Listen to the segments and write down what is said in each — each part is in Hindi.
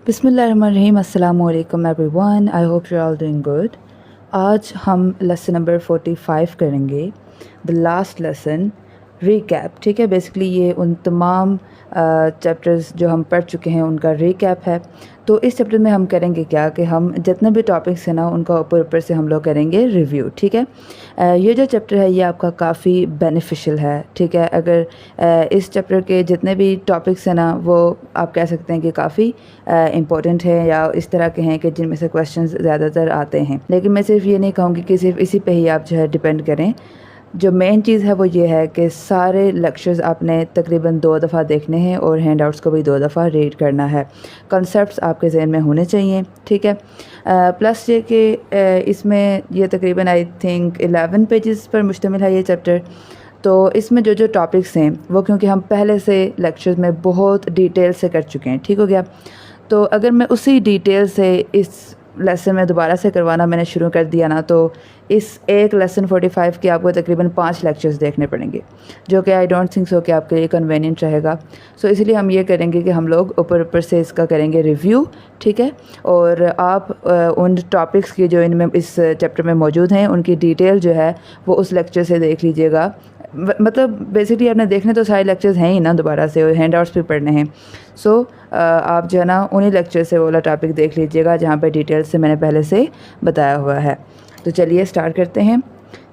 बिस्मिल्लाहिर्रहमानिर्रहीम अस्सलाम वालेकुम everyone. I hope you all doing good. आज हम लेसन नंबर 45 करेंगे, द लास्ट लेसन, रीकैप। ठीक है, बेसिकली ये उन तमाम चैप्टर्स जो हम पढ़ चुके हैं उनका रीकैप है। तो इस चैप्टर में हम करेंगे क्या कि हम जितने भी टॉपिक्स हैं ना उनका ऊपर ऊपर से हम लोग करेंगे रिव्यू। ठीक है, ये जो चैप्टर है ये आपका काफ़ी बेनिफिशियल है। ठीक है, अगर इस चैप्टर के जितने भी टॉपिक्स हैं ना वो आप कह सकते हैं कि काफ़ी इंपॉर्टेंट है या इस तरह के हैं कि जिनमें से क्वेश्चंस ज़्यादातर आते हैं। लेकिन मैं सिर्फ ये नहीं कहूँगी कि सिर्फ इसी पे ही आप जो है डिपेंड करें। जो मेन चीज़ है वो ये है कि सारे लेक्चर्स आपने तकरीबन 2 दफ़ा देखने हैं और हैंड आउट्स को भी 2 दफ़ा रीड करना है। कॉन्सेप्ट्स आपके जहन में होने चाहिए। ठीक है, प्लस ये कि इसमें ये तकरीबन आई थिंक 11 पेजेस पर मुश्तमिल है ये चैप्टर। तो इसमें जो जो टॉपिक्स हैं वो क्योंकि हम पहले से लेक्चर्स में बहुत डिटेल से कर चुके हैं, ठीक हो गया। तो अगर मैं उसी डिटेल से इस लेसन में दोबारा से करवाना मैंने शुरू कर दिया ना, तो इस एक लेसन 45 के आपको तकरीबन 5 लेक्चर्स देखने पड़ेंगे, जो कि आई डोंट थिंक सो कि आपके लिए कन्वीनियंट रहेगा। सो इसलिए हम ये करेंगे कि हम लोग ऊपर ऊपर से इसका करेंगे रिव्यू। ठीक है, और आप उन टॉपिक्स की जो इनमें इस चैप्टर में मौजूद हैं उनकी डिटेल जो है वो उस लेक्चर से देख लीजिएगा। मतलब बेसिकली आपने देखने तो सारे लेक्चर्स हैं ही ना दोबारा से, और हैंड आउट्स भी पढ़ने हैं। सो आप जो है ना उन्हीं लेक्चर से वो वाला टॉपिक देख लीजिएगा जहाँ पे डिटेल से मैंने पहले से बताया हुआ है। तो चलिए स्टार्ट करते हैं।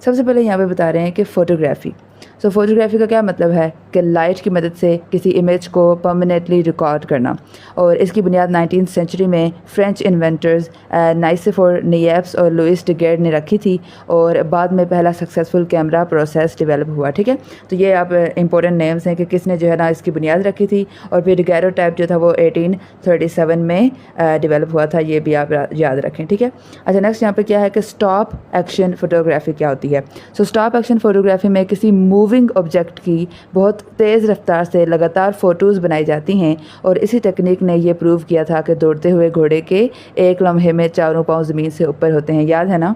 सबसे पहले यहाँ पे बता रहे हैं कि फ़ोटोग्राफ़ी। सो फोटोग्राफी का क्या मतलब है कि लाइट की मदद से किसी इमेज को परमानेंटली रिकॉर्ड करना, और इसकी बुनियाद 19th सेंचुरी में फ्रेंच इन्वेंटर्स नाइसिफोर निएप्स और लुइस डेगेर्ड ने रखी थी, और बाद में पहला सक्सेसफुल कैमरा प्रोसेस डेवलप हुआ। ठीक है, तो ये आप इंपॉर्टेंट नेम्स हैं कि किसने जो है ना इसकी बुनियाद रखी थी, और फिर डेगेरोटाइप जो था वो 1837 में डेवलप हुआ था। ये भी आप याद रखें। ठीक है, अच्छा नेक्स्ट यहाँ पे क्या है कि स्टॉप एक्शन फ़ोटोग्राफी क्या होती है। सो स्टॉप एक्शन फ़ोटोग्राफी में किसी मूविंग ऑब्जेक्ट की बहुत तेज़ रफ्तार से लगातार फ़ोटोज़ बनाई जाती हैं, और इसी टेक्निक ने यह प्रूव किया था कि दौड़ते हुए घोड़े के एक लम्हे में चारों पाँव ज़मीन से ऊपर होते हैं। याद है ना।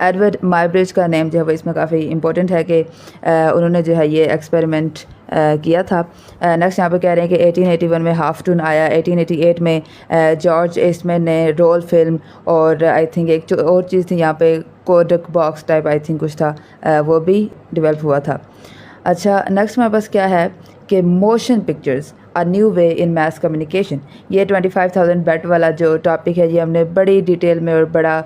एडवर्ड माइब्रिज का नेम जो है वो इसमें काफ़ी इंपॉर्टेंट है कि उन्होंने जो है ये एक्सपेरिमेंट किया था। नेक्स्ट यहाँ पे कह रहे हैं कि 1881 में हाफ टून आया, 1888 में जॉर्ज ईस्टमैन ने रोल फिल्म, और आई थिंक एक और चीज़ थी यहाँ पे Kodak box type I think कुछ था, वो भी डेवलप हुआ था। अच्छा नेक्स्ट मेरे पास क्या है कि motion pictures a new way in mess communication. ये 25,000 बैट वाला जो टॉपिक है ये हमने बड़ी डिटेल में और बड़ा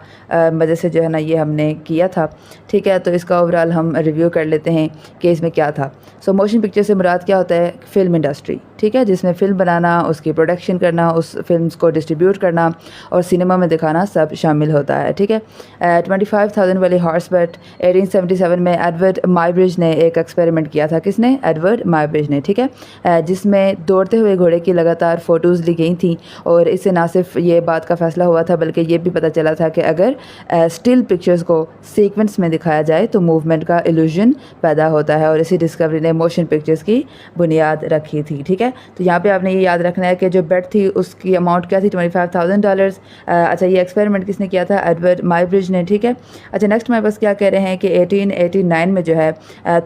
मज़े से जो है ना ये हमने किया था। ठीक है, तो इसका ओवरऑल हम रिव्यू कर लेते हैं कि इसमें क्या था। सो मोशन पिक्चर से मुराद क्या होता है, फिल्म इंडस्ट्री। ठीक है, जिसमें फ़िल्म बनाना, उसकी प्रोडक्शन करना, उस फिल्म को डिस्ट्रीब्यूट करना और सिनेमा में दिखाना सब शामिल होता है। ठीक है, 25,000 वाली हॉर्स बैट 1877 में एडवर्ड माइब्रिज ने एक एक्सपेरिमेंट किया था। किसने? एडवर्ड माइब्रिज ने। ठीक है, जिसमें दौड़ते हुए घोड़े की लगातार फ़ोटोज़ ली गई थी, और इससे ना सिर्फ ये बात का फैसला हुआ था बल्कि ये भी पता चला था कि अगर स्टिल पिक्चर्स को सीक्वेंस में दिखाया जाए तो मूवमेंट का इल्यूजन पैदा होता है, और इसी डिस्कवरी ने मोशन पिक्चर्स की बुनियाद रखी थी। ठीक है, तो यहाँ पे आपने ये याद रखना है कि जो बेट थी उसकी अमाउंट क्या थी, $25,000। अच्छा ये एक्सपेरिमेंट किसने किया था? एडवर्ड माइब्रिज ने। ठीक है, अच्छा नेक्स्ट मेरे पास क्या कह रहे हैं कि 1889 में जो है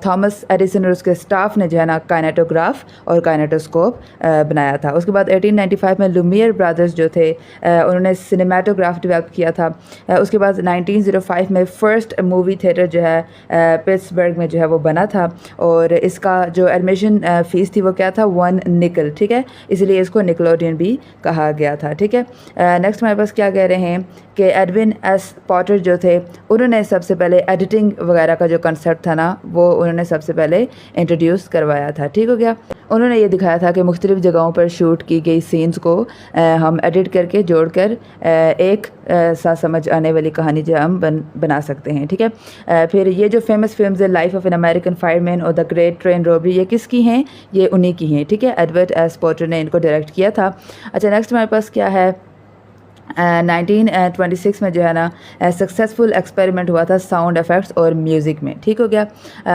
थॉमस एडिसन और उसके स्टाफ ने जो है ना काइनेटोग्राफ और काइनेटोस्कोप बनाया था। उसके बाद 1895 में लुमियर ब्रदर्स जो थे उन्होंने सिनेमाटोग्राफ डेवलप किया था। उसके बाद 1905 में फ़र्स्ट मूवी थिएटर जो है पिट्सबर्ग में जो है वो बना था, और इसका जो एडमिशन फ़ीस थी वो क्या था, 1 निकल। ठीक है, इसलिए इसको निकलोडियन भी कहा गया था। ठीक है, नेक्स्ट हमारे पास क्या कह रहे हैं कि एडविन एस पॉटर जो थे उन्होंने सबसे पहले एडिटिंग वगैरह का जो कंसेप्ट था ना वो उन्होंने सबसे पहले इंट्रोड्यूस करवाया था। ठीक हो गया, उन्होंने ये दिखाया था कि मुख्तलिफ़ जगहों पर शूट की गई सीन्स को हम एडिट करके जोड़कर एक सा समझ आने वाली कहानी जो हम बना सकते हैं। ठीक है, फिर ये जो फेमस फिल्म्स है life of an American fireman और द ग्रेट ट्रेन रॉबरी, ये किसकी हैं? ये उन्हीं की हैं। ठीक है, एडवर्ड एस पॉटर ने इनको डायरेक्ट किया था। अच्छा नेक्स्ट हमारे पास क्या है, 1926 में जो है ना सक्सेसफुल एक्सपेरिमेंट हुआ था साउंड इफ़ेक्ट्स और म्यूज़िक में। ठीक हो गया,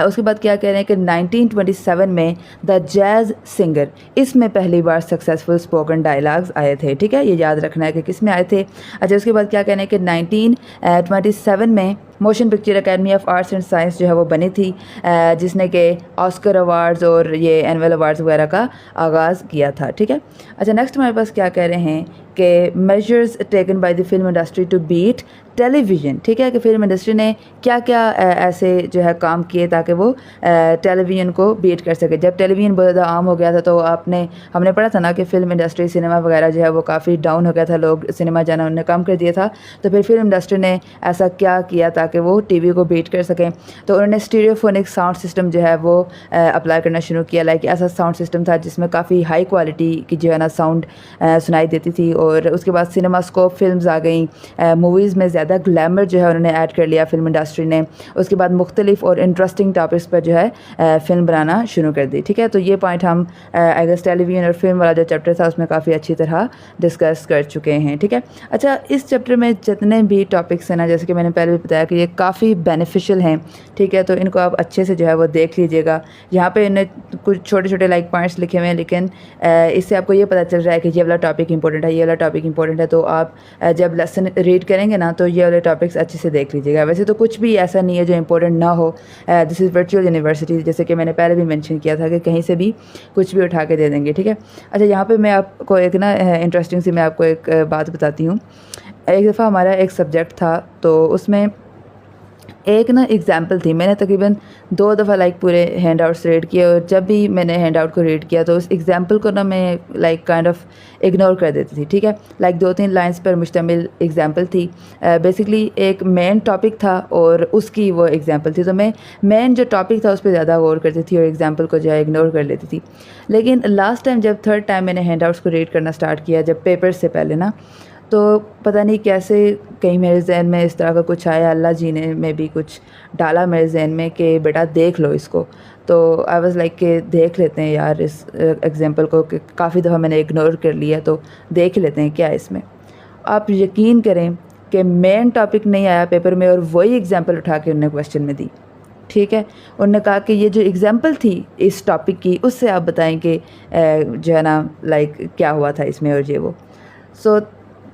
उसके बाद क्या कह रहे हैं कि 1927 में द जैज़ सिंगर, इसमें पहली बार सक्सेसफुल स्पोकन डायलॉग्स आए थे। ठीक है, ये याद रखना है कि किस में आए थे। अच्छा उसके बाद क्या कहना है कि 1927 में motion picture academy of arts and science जो है वो बनी थी, जिसने कि ऑस्कर अवार्ड्स और ये एनुअल अवार्ड्स वगैरह का आगाज़ किया था। ठीक है, अच्छा नेक्स्ट हमारे पास क्या कह रहे हैं कि measures taken by the film industry to beat television. ठीक है, कि फिल्म इंडस्ट्री ने क्या क्या ऐसे जो है काम किए ताकि वो टेलीविज़न को बीट कर सके। जब टेलीविज़न बहुत ज़्यादा आम हो गया था तो हमने पढ़ा था ना कि फ़िल्म इंडस्ट्री सिनेमा वगैरह जो है वो काफ़ी डाउन हो गया था, लोग सिनेमा जाना उन्होंने कम कर दिया था। तो फिर फिल्म इंडस्ट्री ने ऐसा क्या किया ताकि वो टीवी को बीट कर सकें, तो उन्होंने स्टीरियोफोनिक साउंड सिस्टम जो है वो अप्लाई करना शुरू किया। लाइक ऐसा साउंड सिस्टम था जिसमें काफ़ी हाई क्वालिटी की जो है ना साउंड सुनाई देती थी। और उसके बाद सिनेमास्कोप फिल्म्स आ गई, मूवीज़ में ज़्यादा ग्लैमर जो है उन्होंने ऐड कर लिया फिल्म इंडस्ट्री ने। उसके बाद मुख्तलिफ और इंटरेस्टिंग टॉपिक्स पर जो है फ़िल्म बनाना शुरू कर दी। ठीक है, तो ये पॉइंट हम आई गेस टेलीविज़न और फिल्म वाला जो चैप्टर था उसमें काफ़ी अच्छी तरह डिस्कस कर चुके हैं। ठीक है, अच्छा इस चैप्टर में जितने भी टॉपिक्स हैं ना, जैसे कि मैंने पहले भी बताया कि ये काफ़ी बेनिफिशियल हैं। ठीक है, तो इनको आप अच्छे से जो है वो देख लीजिएगा। यहाँ पे इन्हें कुछ छोटे छोटे लाइक पॉइंट्स लिखे हुए हैं, लेकिन इससे आपको ये पता चल रहा है कि ये वाला टॉपिक इंपॉर्टेंट है, ये वाला टॉपिक इंपॉर्टेंट है। तो आप जब लेसन रीड करेंगे ना तो ये वाले टॉपिक्स अच्छे से देख लीजिएगा। वैसे तो कुछ भी ऐसा नहीं है जो इंपॉर्टेंट ना हो। दिस इज़ वर्चुअल यूनिवर्सिटी, जैसे कि मैंने पहले भी मेंशन किया था कि कहीं से भी कुछ भी उठा के दे देंगे। ठीक है, अच्छा यहाँ पे मैं आपको एक ना इंटरेस्टिंग सी मैं आपको एक बात बताती हूँ। एक दफ़ा हमारा एक सब्जेक्ट था, तो उसमें एक ना एग्ज़ाम्पल थी। मैंने तकरीबन 2 दफ़ा लाइक पूरे हैंड आउट्स रीड किए, और जब भी मैंने हैंड आउट को रीड किया तो उस एग्ज़ाम्पल को ना मैं लाइक काइंड ऑफ इग्नोर कर देती थी। ठीक है, लाइक 2-3 लाइंस पर मुश्तमिल एग्ज़ाम्पल थी। बेसिकली एक मेन टॉपिक था और उसकी वो एग्ज़ाम्पल थी, तो मैं मेन जो टॉपिक था उस पर ज़्यादा गौर करती थी और एग्ज़ाम्पल को जो है इग्नोर कर लेती थी। लेकिन लास्ट टाइम जब थर्ड टाइम मैंने हैंड आउट्स को रीड करना स्टार्ट किया, जब पेपर से पहले ना, तो पता नहीं कैसे कहीं मेरे जहन में इस तरह का कुछ आया, अल्लाह जी ने मे भी कुछ डाला मेरे जहन में कि बेटा देख लो इसको। तो आई वाज़ लाइक कि देख लेते हैं यार इस एग्ज़ाम्पल को, कि काफ़ी दफ़ा मैंने इग्नोर कर लिया, तो देख लेते हैं क्या इसमें। आप यकीन करें कि मेन टॉपिक नहीं आया पेपर में और वही एग्ज़ाम्पल उठा के उन्होंने क्वेश्चन में दी। ठीक है, उन्होंने कहा कि ये जो एग्ज़ाम्पल थी इस टॉपिक की, उससे आप बताएं कि जो है ना लाइक क्या हुआ था इसमें और ये वो। सो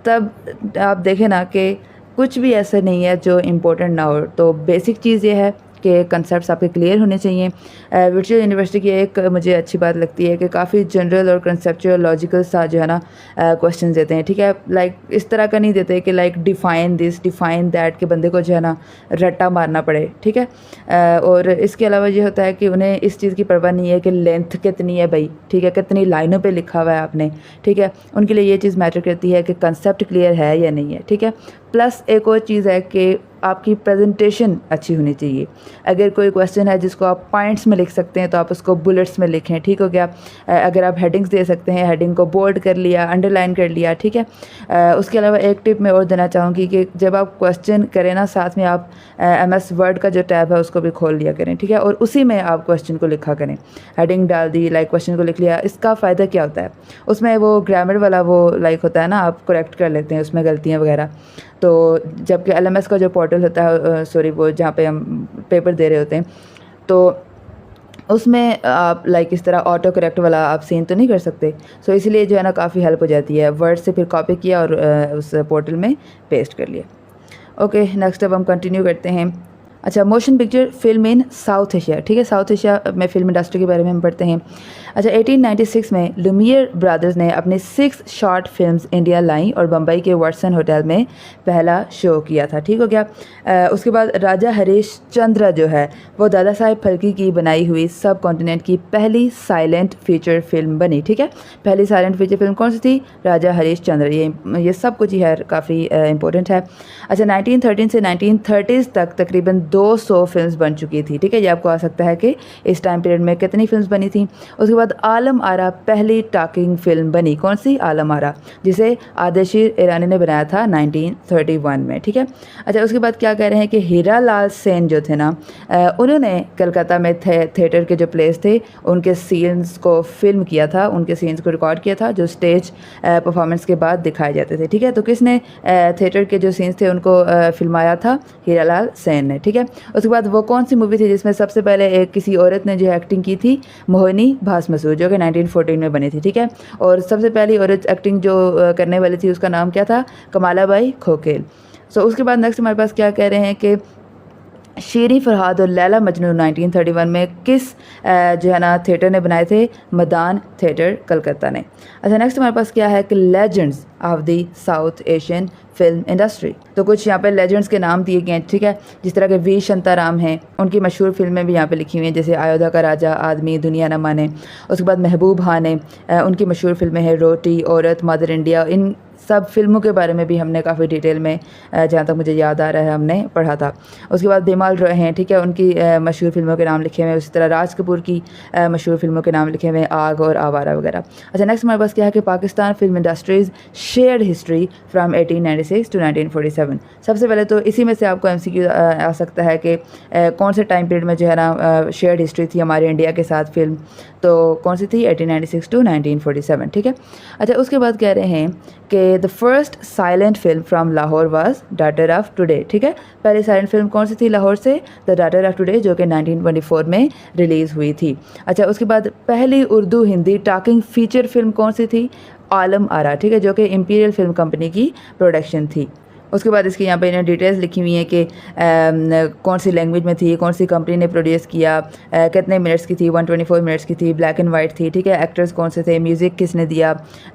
तब आप देखें ना कि कुछ भी ऐसा नहीं है जो इम्पोर्टेंट ना हो। तो बेसिक चीज़ ये है कि कंसेप्ट्स आपके क्लियर होने चाहिए। वर्चुअल यूनिवर्सिटी की एक मुझे अच्छी बात लगती है कि काफ़ी जनरल और कंसेप्चुअल लॉजिकल सा जो है ना क्वेश्चन देते हैं। ठीक है, लाइक इस तरह का नहीं देते कि like define this define that, के बंदे को जो है ना रट्टा मारना पड़े। ठीक है, और इसके अलावा ये होता है कि उन्हें इस चीज़ की परवाह नहीं है कि लेंथ कितनी है भाई। ठीक है, कितनी लाइनों पे लिखा हुआ है आपने। ठीक है, उनके लिए ये चीज़ मैटर करती है कि कंसेप्ट क्लियर है या नहीं है। ठीक है, प्लस एक और चीज़ है कि आपकी प्रेजेंटेशन अच्छी होनी चाहिए। अगर कोई क्वेश्चन है जिसको आप पॉइंट्स में लिख सकते हैं तो आप उसको बुलेट्स में लिखें। ठीक हो गया, अगर आप हेडिंग्स दे सकते हैं, हेडिंग को बोल्ड कर लिया, अंडरलाइन कर लिया। ठीक है, उसके अलावा एक टिप मैं और देना चाहूँगी कि जब आप क्वेश्चन करें ना, साथ में आप MS वर्ड का जो टैब है उसको भी खोल लिया करें। ठीक है, और उसी में आप क्वेश्चन को लिखा करें। हेडिंग डाल दी, लाइक क्वेश्चन को लिख लिया। इसका फ़ायदा क्या होता है, उसमें वो ग्रामर वाला वो लाइक होता है ना, आप करेक्ट कर लेते हैं उसमें गलतियाँ वगैरह। तो जबकि LMS का जो पोर्टल होता है, सॉरी वो जहाँ पे हम पेपर दे रहे होते हैं, तो उसमें आप लाइक इस तरह ऑटो करेक्ट वाला आप सीन तो नहीं कर सकते। सो इसलिए जो है ना काफ़ी हेल्प हो जाती है। वर्ड से फिर कॉपी किया और उस पोर्टल में पेस्ट कर लिया। ओके, नेक्स्ट अब हम कंटिन्यू करते हैं। अच्छा, motion picture film in south Asia. ठीक है, साउथ एशिया में फिल्म इंडस्ट्री के बारे में हम पढ़ते हैं। अच्छा, 1896 में लुमियर ब्रदर्स ने अपनी 6 शॉर्ट फिल्म्स इंडिया लाई और बम्बई के वाटसन होटल में पहला शो किया था। ठीक हो गया, उसके बाद राजा हरीश चंद्र जो है वो दादा साहेब फाल्के की बनाई हुई सब कॉन्टिनेंट की पहली साइलेंट फीचर फिल्म बनी। ठीक है, पहली साइलेंट फीचर फिल्म कौन सी थी? राजा हरीश चंद्र। ये सब कुछ ही है, काफ़ी इंपॉर्टेंट है। अच्छा, 1913 से 1930s तक तकरीबन 200 फिल्म्स बन चुकी थी। ठीक है, ये आपको आ सकता है कि इस टाइम पीरियड में कितनी फिल्म्स बनी थी। उसके बाद आलम आरा पहली टॉकिंग फिल्म बनी। कौन सी? आलम आरा, जिसे आदिशिर ईरानी ने बनाया था 1931 में। ठीक है, अच्छा उसके बाद क्या कह रहे हैं कि हीरा लाल सेन जो थे ना, उन्होंने कलकत्ता में थिएटर के जो प्लेस थे उनके सीन्स को फिल्म किया था, उनके सीन्स को रिकॉर्ड किया था जो स्टेज परफॉर्मेंस के बाद दिखाए जाते थे। ठीक है, तो किसने थिएटर के जो सीन्स थे उनको फिल्माया था? हीरा लाल सेन ने। ठीक है, उसके बाद वो कौन सी मूवी थी जिसमें सबसे पहले किसी औरत ने जो एक्टिंग की थी? मोहिनी भास्मसूर, जो कि 1914 में बनी थी। ठीक है, और सबसे पहली औरत एक्टिंग जो करने वाली थी उसका नाम क्या था? कमाला बाई खोकेल। सो उसके बाद नेक्स्ट हमारे पास क्या कह रहे हैं कि शेरी फरहाद और लैला मजनू 1931 में किस जो है ना थिएटर ने बनाए थे? मदान थिएटर कलकत्ता ने। अच्छा, नेक्स्ट हमारे पास क्या है कि legends of the south Asian film industry. तो कुछ यहाँ पे लेजेंड्स के नाम दिए गए हैं, ठीक है, जिस तरह के वी शांताराम हैं, उनकी मशहूर फिल्में भी यहाँ पे लिखी हुई हैं, जैसे अयोध्या का राजा, आदमी, दुनिया न माने। उसके बाद महबूब खान है, उनकी मशहूर फिल्में हैं रोटी, औरत, मदर इंडिया। इन सब फिल्मों के बारे में भी हमने काफ़ी डिटेल में जहाँ तक मुझे याद आ रहा है हमने पढ़ा था। उसके बाद बिमल रॉय हैं, ठीक है, उनकी मशहूर फिल्मों के नाम लिखे हुए हैं। उसी तरह राज कपूर की मशहूर फिल्मों के नाम लिखे हुए हैं, आग और आवारा वगैरह। अच्छा, नेक्स्ट हमारे पास क्या है कि Pakistan film industries shared history from 1896 to 1947। सबसे पहले तो इसी में से आपको MCQ आ सकता है कि कौन से टाइम पीरियड में जो है ना शेयर्ड हिस्ट्री थी हमारे इंडिया के साथ फिल्म, तो कौन सी थी? 1896 टू 1947, ठीक है। अच्छा, उसके बाद कह रहे हैं कि the first silent film from Lahore was daughter of today, ठीक है। पहली साइलेंट फिल्म कौन सी थी लाहौर से? द डॉटर ऑफ टुडे, जो कि 1924 में रिलीज़ हुई थी। अच्छा, उसके बाद पहली Urdu Hindi talking feature film कौन सी थी? आलम आरा, ठीक है, जो कि इंपीरियल फिल्म कंपनी की प्रोडक्शन थी। उसके बाद इसकी यहाँ पे इन्हें डिटेल्स लिखी हुई हैं कि कौन सी लैंग्वेज में थी, कौन सी कंपनी ने प्रोड्यूस किया, कितने मिनट्स की थी, 124 मिनट्स की थी, ब्लैक एंड वाइट थी, ठीक है, एक्टर्स कौन से थे, म्यूज़िक किसने दिया,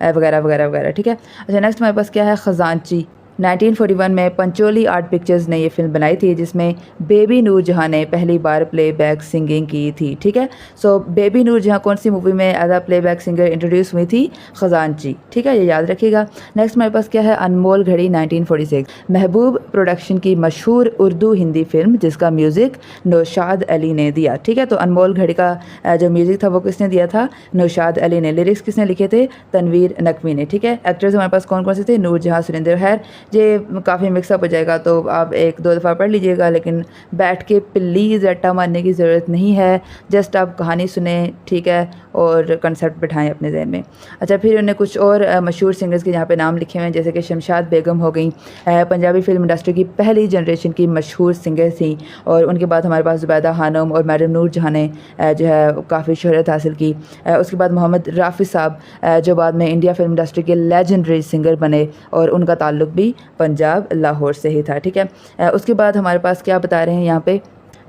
वगैरह वगैरह वगैरह, ठीक है। अच्छा, नेक्स्ट हमारे पास क्या है? ख़जानची। 1941 में पंचोली आर्ट पिक्चर्स ने ये फिल्म बनाई थी, जिसमें बेबी नूर जहाँ ने पहली बार प्लेबैक सिंगिंग की थी, ठीक है। सो बेबी नूर जहाँ कौन सी मूवी में as a playback singer introduce हुई थी? खजानची, ठीक है, ये याद रखिएगा। नेक्स्ट हमारे पास क्या है? अनमोल घड़ी 1946, महबूब प्रोडक्शन की मशहूर उर्दू हिंदी फिल्म जिसका म्यूज़िक नौशाद अली ने दिया, ठीक है। तो अनमोल घड़ी का जो म्यूज़िक था वो किसने दिया था? नौशाद अली ने। लिरिक्स किसने लिखे थे? तनवीर नकवी ने, ठीक है। एक्टर्स हमारे पास कौन कौन से थे? नूर जहाँ, सुरेंद्र खैर। ये काफ़ी मिक्सअप हो जाएगा तो आप एक दो दफ़ा पढ़ लीजिएगा, लेकिन बैठ के प्लीज़ रट्टा मारने की ज़रूरत नहीं है, जस्ट आप कहानी सुने, ठीक है, और कंसेप्ट बिठाएं अपने जहन में। अच्छा, फिर उन्हें कुछ और मशहूर सिंगर्स के यहाँ पे नाम लिखे हुए हैं, जैसे कि शमशाद बेगम हो गई, पंजाबी फिल्म इंडस्ट्री की पहली जनरेशन की मशहूर सिंगर थी, और उनके बाद हमारे पास ज़ुबैदा खानम और मैडम नूर जहाँ ने जो है काफ़ी शोहरत हासिल की। उसके बाद मोहम्मद राफ़ी साहब जो बाद में इंडिया फिल्म इंडस्ट्री के लेजेंडरी सिंगर बने, और उनका ताल्लुक भी पंजाब लाहौर से ही था, ठीक है। उसके बाद हमारे पास क्या बता रहे हैं यहाँ पे?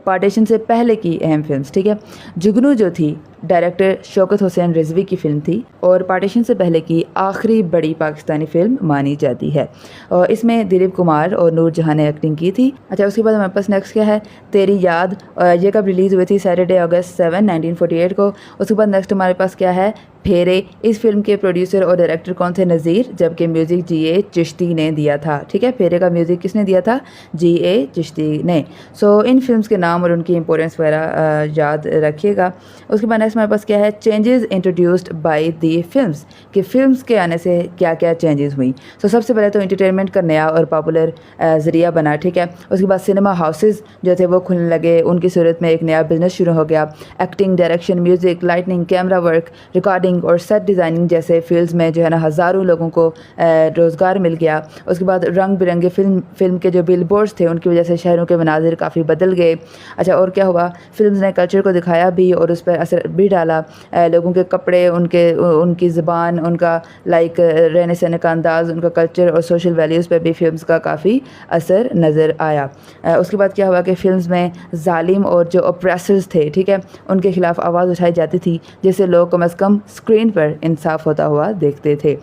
पार्टीशन से पहले की अहम फिल्म्स, ठीक है। जुगनू जो थी डायरेक्टर शौकत हुसैन रिजवी की फ़िल्म थी, और पार्टीशन से पहले की आखिरी बड़ी पाकिस्तानी फ़िल्म मानी जाती है, और इसमें दिलीप कुमार और नूर जहाँ ने एक्टिंग की थी। अच्छा, उसके बाद हमारे पास नेक्स्ट क्या है? तेरी याद। ये कब रिलीज़ हुई थी? सैटरडे अगस्त 7, 1948 को। उसके बाद नेक्स्ट हमारे पास क्या है? फेरे। इस फिल्म के प्रोड्यूसर और डायरेक्टर कौन थे? नज़ीर, जबकि म्यूज़िक G.A. चिश्ती ने दिया था, ठीक है। फेरे का म्यूज़िक किसने दिया था? G.A. चिश्ती ने। सो इन फिल्म्स के नाम और उनकी इंपॉर्टेंस वगैरह याद रखिएगा। उसके बाद नेक्स्ट हमारे पास क्या है? Changes introduced by the films, कि फिल्म्स के आने से क्या क्या चेंजेस हुई। सो सबसे पहले तो इंटरटेनमेंट का नया और पॉपुलर ज़रिया बना, ठीक है। उसके बाद सिनेमा हाउसेस जो थे वो खुलने लगे, उनकी सूरत में एक नया बिजनेस शुरू हो गया। Acting, direction, music, lightning, camera work, recording और सेट डिज़ाइनिंग जैसे फील्ड्स में जो है ना हज़ारों लोगों को रोज़गार मिल गया। उसके बाद रंग बिरंगे फिल्म के जो बिलबोर्ड्स थे उनकी वजह से शहरों के मनाजिर काफ़ी बदल गए। अच्छा, और क्या हुआ? फिल्म्स ने कल्चर को दिखाया भी और उस पर असर भी डाला। लोगों के कपड़े, उनकी ज़बान, उनका रहने सहने का अंदाज़, उनका कल्चर और सोशल वैल्यूज़ पर भी फिल्म्स का काफ़ी असर नज़र आया। उसके बाद क्या हुआ कि फ़िल्म्स में जालिम और जो ऑप्रेसर्स थे, ठीक है, उनके खिलाफ आवाज़ उठाई जाती थी, जिससे लोग कम अज़ कम स्क्रीन पर इंसाफ होता हुआ देखते थे।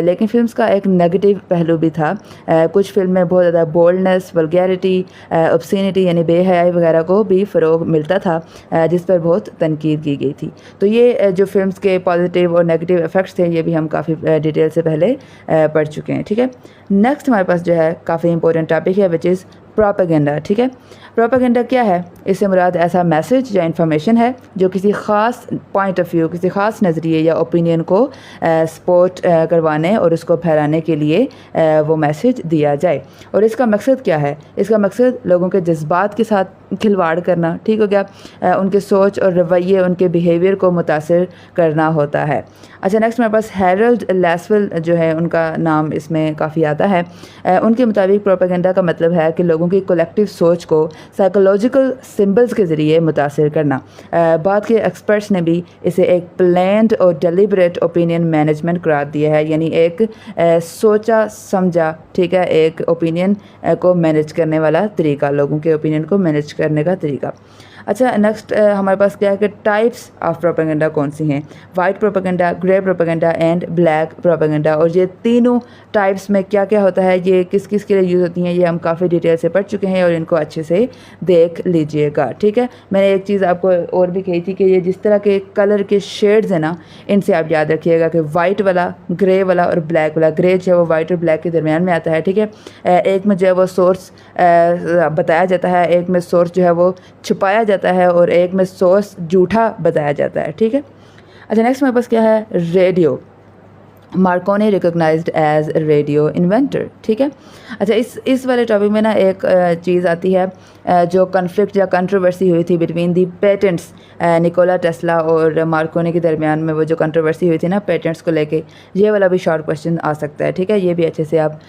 लेकिन फिल्म्स का एक नेगेटिव पहलू भी था। कुछ फिल्म में बहुत ज़्यादा बोल्डनेस, वल्गैरिटी, ऑब्ससीनिटी यानी बेहयाई वगैरह को भी फ़रोग मिलता था, जिस पर बहुत तनकीद की गई थी। तो ये जो फिल्म्स के पॉजिटिव और नेगेटिव इफ़ेक्ट्स थे ये भी हम काफ़ी डिटेल से पहले पढ़ चुके हैं, ठीक है। नेक्स्ट हमारे पास जो है काफ़ी इंपॉर्टेंट टॉपिक है, विच इज़ प्रोपेगेंडा, ठीक है। प्रोपेगेंडा क्या है? इससे मुराद ऐसा मैसेज या इन्फॉर्मेशन है जो किसी ख़ास पॉइंट ऑफ व्यू, किसी ख़ास नज़रिए या ओपिनियन को सपोर्ट करवाने और उसको फैलाने के लिए वो मैसेज दिया जाए। और इसका मकसद क्या है? इसका मकसद लोगों के जज्बात के साथ खिलवाड़ करना, ठीक हो गया, उनके सोच और रवैये, उनके बिहेवियर को मुतासिर करना होता है। अच्छा, नेक्स्ट हमारे पास हैरोल्ड लैसवेल जो है, उनका नाम इसमें काफ़ी आता है। उनके मुताबिक प्रोपेगेंडा का मतलब है कि लोगों की कलेक्टिव सोच को साइकोलॉजिकल सिंबल्स के ज़रिए मुतासिर करना। बाद के एक्सपर्ट्स ने भी इसे एक प्लान्ड और डेलिबरेट ओपिनियन मैनेजमेंट करार दिया है, यानी एक सोचा समझा, ठीक है, एक ओपिनियन को मैनेज करने वाला तरीका, लोगों के ओपिनियन को मैनेज करने का तरीका। अच्छा, नेक्स्ट हमारे पास क्या है कि टाइप्स ऑफ प्रोपेगेंडा कौन सी हैं। White propaganda, grey propaganda and black propaganda. और ये तीनों टाइप्स में क्या क्या होता है, ये किस किस के लिए यूज़ होती हैं, ये हम काफ़ी डिटेल से पढ़ चुके हैं और इनको अच्छे से देख लीजिएगा, ठीक है। मैंने एक चीज़ आपको और भी कही थी कि ये जिस तरह के कलर के शेड्स हैं ना, इनसे आप याद रखिएगा कि वाइट वाला, ग्रे वाला और ब्लैक वाला। ग्रे जो है वो वाइट और ब्लैक के दरमियान में आता है, ठीक है। एक में जो है वो सोर्स बताया जाता है, एक में सोर्स जो है वो छुपाया जाता है और एक में सोर्स झूठा बताया जाता है, ठीक है। अच्छा, नेक्स्ट मेरे पास क्या है, radio. Marconi recognised as radio inventor, ठीक है। अच्छा, इस वाले टॉपिक में ना एक चीज़ आती है जो कन्फ्लिक्ट या कंट्रोवर्सी हुई थी between the patents, Nikola Tesla और मार्कोनी के दरमियान में वो जो कंट्रोवर्सी हुई थी ना पेटेंट्स को लेके, ये वाला भी शॉर्ट क्वेश्चन आ सकता है, ठीक है। ये भी अच्छे से आप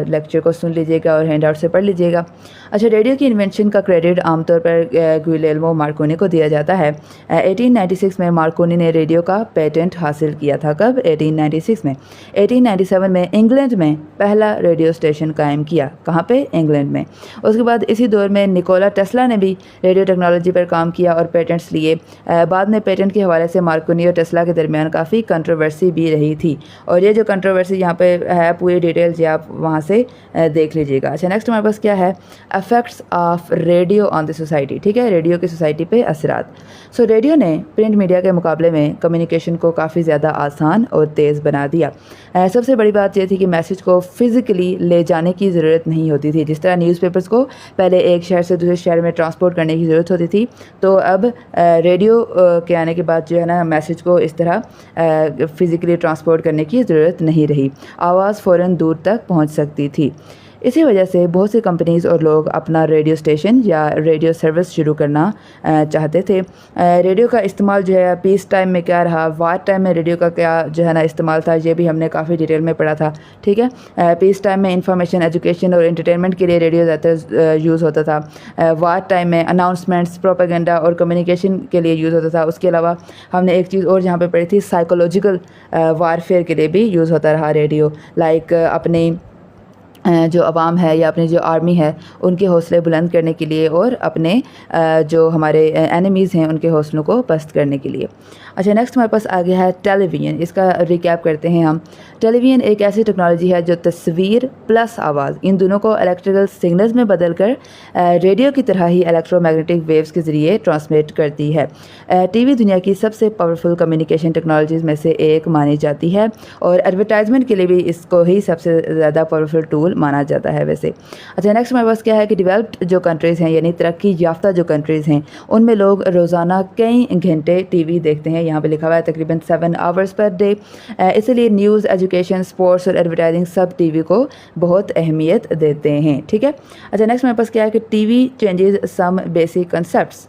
लेक्चर को सुन लीजिएगा और हैंड आउट से पढ़ लीजिएगा। अच्छा, रेडियो की इन्वेंशन का क्रेडिट आमतौर पर गुइलेल्मो मार्कोनी को दिया जाता है। 1896 में मार्कोनी ने रेडियो का पेटेंट हासिल किया था। कब? 1896 में। 1897 में इंग्लैंड में पहला रेडियो स्टेशन कायम किया। कहाँ पे? इंग्लैंड में। उसके बाद इसी दौर में निकोला टेस्ला ने भी रेडियो टेक्नोलॉजी पर काम किया और पेटेंट्स लिए। बाद में पेटेंट के हवाले से मार्कोनी और टेस्ला के दरमियान काफ़ी कंट्रोवर्सी भी रही थी, और ये जो कंट्रोवर्सी यहाँ पे है पूरी डिटेल्स ये आप वहाँ से देख लीजिएगा। अच्छा, नेक्स्ट हमारे पास क्या है, effects of radio on the society, ठीक है, रेडियो की सोसाइटी पे असरात। सो रेडियो ने प्रिंट मीडिया के मुकाबले में कम्युनिकेशन को काफ़ी ज़्यादा आसान और तेज़ बना दिया। सबसे बड़ी बात यह थी कि मैसेज को फिज़िकली ले जाने की ज़रूरत नहीं होती थी। जिस तरह न्यूज़पेपर्स को पहले एक शहर से दूसरे शहर में ट्रांसपोर्ट करने की ज़रूरत होती थी, तो अब रेडियो के आने के बाद जो है ना मैसेज को इस तरह फ़िज़िकली ट्रांसपोर्ट करने की ज़रूरत नहीं रही। आवाज़ फ़ौरन दूर तक पहुँच सकती थी। इसी वजह से बहुत सी कंपनीज़ और लोग अपना रेडियो स्टेशन या रेडियो सर्विस शुरू करना चाहते थे। रेडियो का इस्तेमाल जो है पीस टाइम में क्या रहा, वार टाइम में रेडियो का क्या जो है ना इस्तेमाल था, ये भी हमने काफ़ी डिटेल में पढ़ा था, ठीक है। पीस टाइम में इंफॉर्मेशन, एजुकेशन और एंटरटेनमेंट के लिए रेडियो ज़्यादा यूज़ होता था। वार टाइम में अनाउंसमेंट्स, प्रोपेगेंडा और कम्युनिकेशन के लिए यूज़ होता था। उसके अलावा हमने एक चीज़ और जहाँ पे पढ़ी थी, साइकोलॉजिकल वारफेयर के लिए भी यूज़ होता रहा रेडियो। लाइक अपनी जो अवाम है या अपनी जो आर्मी है उनके हौसले बुलंद करने के लिए और अपने जो हमारे एनिमीज़ हैं उनके हौसलों को पस्त करने के लिए। अच्छा, नेक्स्ट हमारे पास आ गया है टेलीविज़न। इसका रिकैप करते हैं हम। टेलीविज़न एक ऐसी टेक्नोलॉजी है जो तस्वीर प्लस आवाज़, इन दोनों को इलेक्ट्रिकल सिग्नल्स में बदलकर रेडियो की तरह ही इलेक्ट्रोमैग्नेटिक वेव्स के ज़रिए ट्रांसमिट करती है। टीवी दुनिया की सबसे पावरफुल कम्युनिकेशन टेक्नोलॉजीज़ में से एक मानी जाती है और एडवर्टाइजमेंट के लिए भी इसको ही सबसे ज़्यादा पावरफुल टूल माना जाता है वैसे। अच्छा, नेक्स्ट हमारे पास क्या है कि डेवलप्ड जो कंट्रीज़ हैं यानी तरक्की याफ्ता जो कंट्रीज़ हैं उनमें लोग रोज़ाना कई घंटे टीवी देखते हैं। यहाँ पे लिखा हुआ है तकरीबन 7 आवर्स पर डे। इसलिए न्यूज़, एजुकेशन, स्पोर्ट्स और एडवर्टाइजिंग सब टीवी को बहुत अहमियत देते हैं, ठीक है। अच्छा, नेक्स्ट हमारे पास क्या है कि TV changes some basic concepts.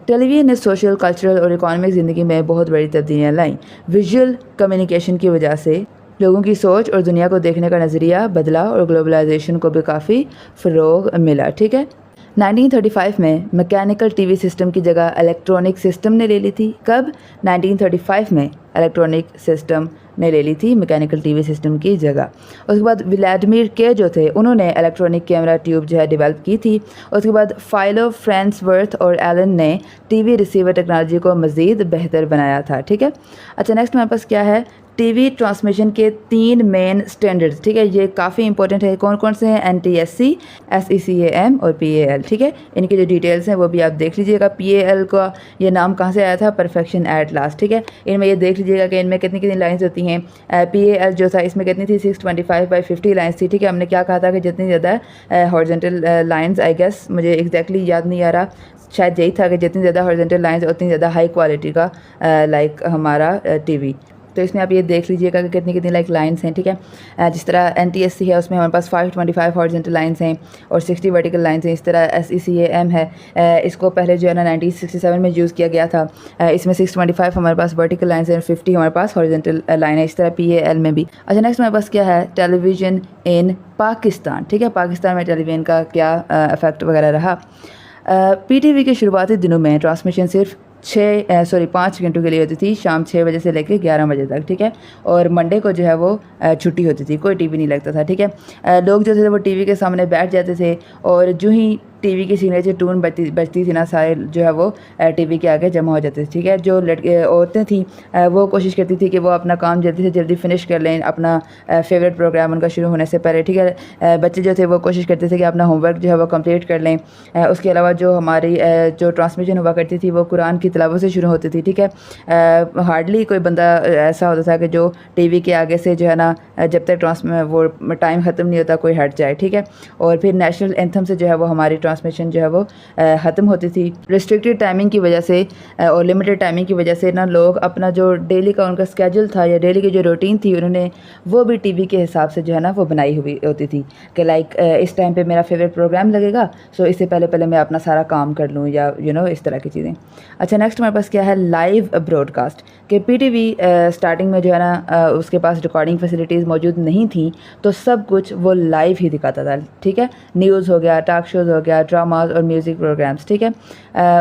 Television ने सोशल, कल्चरल और इकोनॉमिक ज़िंदगी में बहुत बड़ी तब्दीलियाँ लाईं। विजुअल कम्युनिकेशन की वजह से लोगों की सोच और दुनिया को देखने का नज़रिया बदला और ग्लोबलाइजेशन को भी काफ़ी फ़रोग मिला, ठीक है। 1935 में मैकेनिकल टीवी सिस्टम की जगह इलेक्ट्रॉनिक सिस्टम ने ले ली थी। कब? 1935 में इलेक्ट्रॉनिक सिस्टम ने ले ली थी मैकेनिकल टीवी सिस्टम की जगह। उसके बाद व्लादिमीर के जो थे उन्होंने इलेक्ट्रॉनिक कैमरा ट्यूब जो है डेवलप की थी। उसके बाद फाइलो, फ्रांसवर्थ और एलन ने टीवी रिसीवर टेक्नोलॉजी को मज़ीद बेहतर बनाया था, ठीक है। अच्छा, नेक्स्ट हमारे पास क्या है, टीवी ट्रांसमिशन के 3 मेन स्टैंडर्ड्स, ठीक है, ये काफ़ी इंपॉर्टेंट है। कौन कौन से हैं? NTSC, SECAM और PAL, ठीक है। इनकी जो डिटेल्स हैं वो भी आप देख लीजिएगा। PAL का ये नाम कहाँ से आया था? परफेक्शन एट लास्ट, ठीक है। इनमें ये देख लीजिएगा कि इनमें कितनी कितनी लाइंस होती हैं। PAL जो था इसमें कितनी थी? 625/50 लाइन्स थी, ठीक है। हमने क्या कहा था कि जितनी ज़्यादा हॉरिजॉन्टल लाइंस, आई गेस मुझे एग्जैक्टली याद नहीं आ रहा, शायद यही था कि जितनी ज़्यादा हॉरिजॉन्टल लाइंस उतनी ज़्यादा हाई क्वालिटी का लाइक हमारा टीवी। तो इसमें आप ये देख लीजिएगा कि कितनी कितनी लाइक लाइन्स हैं, ठीक है। जिस तरह NTSC है उसमें हमारे पास 525 हॉरिजॉन्टल लाइन्स हैं और 60 वर्टिकल लाइन्स हैं। इस तरह SECAM है, इसको पहले जो है ना 1967 में यूज़ किया गया था। इसमें 625 हमारे पास वर्टिकल लाइन्स हैं और 50 हमारे पास हॉरिजॉन्टल लाइन है। इस तरह PAL में भी। अच्छा, नेक्स्ट हमारे पास क्या है, टेलीविज़न इन पाकिस्तान, ठीक है। पाकिस्तान में टेलीविज़न का क्या इफ़ेक्ट वगैरह रहा। PTV के शुरुआती दिनों में ट्रांसमिशन सिर्फ 5 घंटों के लिए होती थी, शाम 6 बजे से लेकर 11 बजे तक, ठीक है। और मंडे को जो है वो छुट्टी होती थी, कोई टीवी नहीं लगता था, ठीक है। लोग जो थे वो टीवी के सामने बैठ जाते थे और जो ही टीवी की सिग्नेचर टून बजती थी ना, सारे जो है वो टीवी के आगे जमा हो जाते थे, ठीक है। जो औरतें थी वो कोशिश करती थी कि वो अपना काम जल्दी से जल्दी फिनिश कर लें, अपना फेवरेट प्रोग्राम उनका शुरू होने से पहले, ठीक है। बच्चे जो थे वो कोशिश करते थे कि अपना होमवर्क जो है वो कंप्लीट कर लें। उसके अलावा जो हमारी जो ट्रांसमिशन हुआ करती थी वो कुरान की तिलावत से शुरू होती थी, ठीक है। हार्डली कोई बंदा ऐसा होता था कि जो टीवी के आगे से जो है ना जब तक वो टाइम ख़त्म नहीं होता कोई हट जाए, ठीक है। और फिर नेशनल एंथम से जो है वो हमारी ट्रांसमिशन जो है वो ख़त्म होती थी। रिस्ट्रिक्टेड टाइमिंग की वजह से और लिमिटेड टाइमिंग की वजह से ना लोग अपना जो डेली का उनका स्केड्यूल था या डेली की जो रूटीन थी उन्होंने वो भी टीवी के हिसाब से जो है ना वो बनाई हुई होती थी कि लाइक इस टाइम पे मेरा फेवरेट प्रोग्राम लगेगा, सो इससे पहले मैं अपना सारा काम कर लूँ या इस तरह की चीज़ें। अच्छा, नेक्स्ट हमारे पास क्या है, लाइव ब्रॉडकास्ट कि PTV स्टार्टिंग में जो है ना उसके पास रिकॉर्डिंग फैसिलिटीज़ मौजूद नहीं थी, तो सब कुछ वो लाइव ही दिखाता था, ठीक है। न्यूज़ हो गया, टॉक शोज़ हो गया, ड्रामाज और म्यूज़िक प्रोग्राम्स, ठीक है।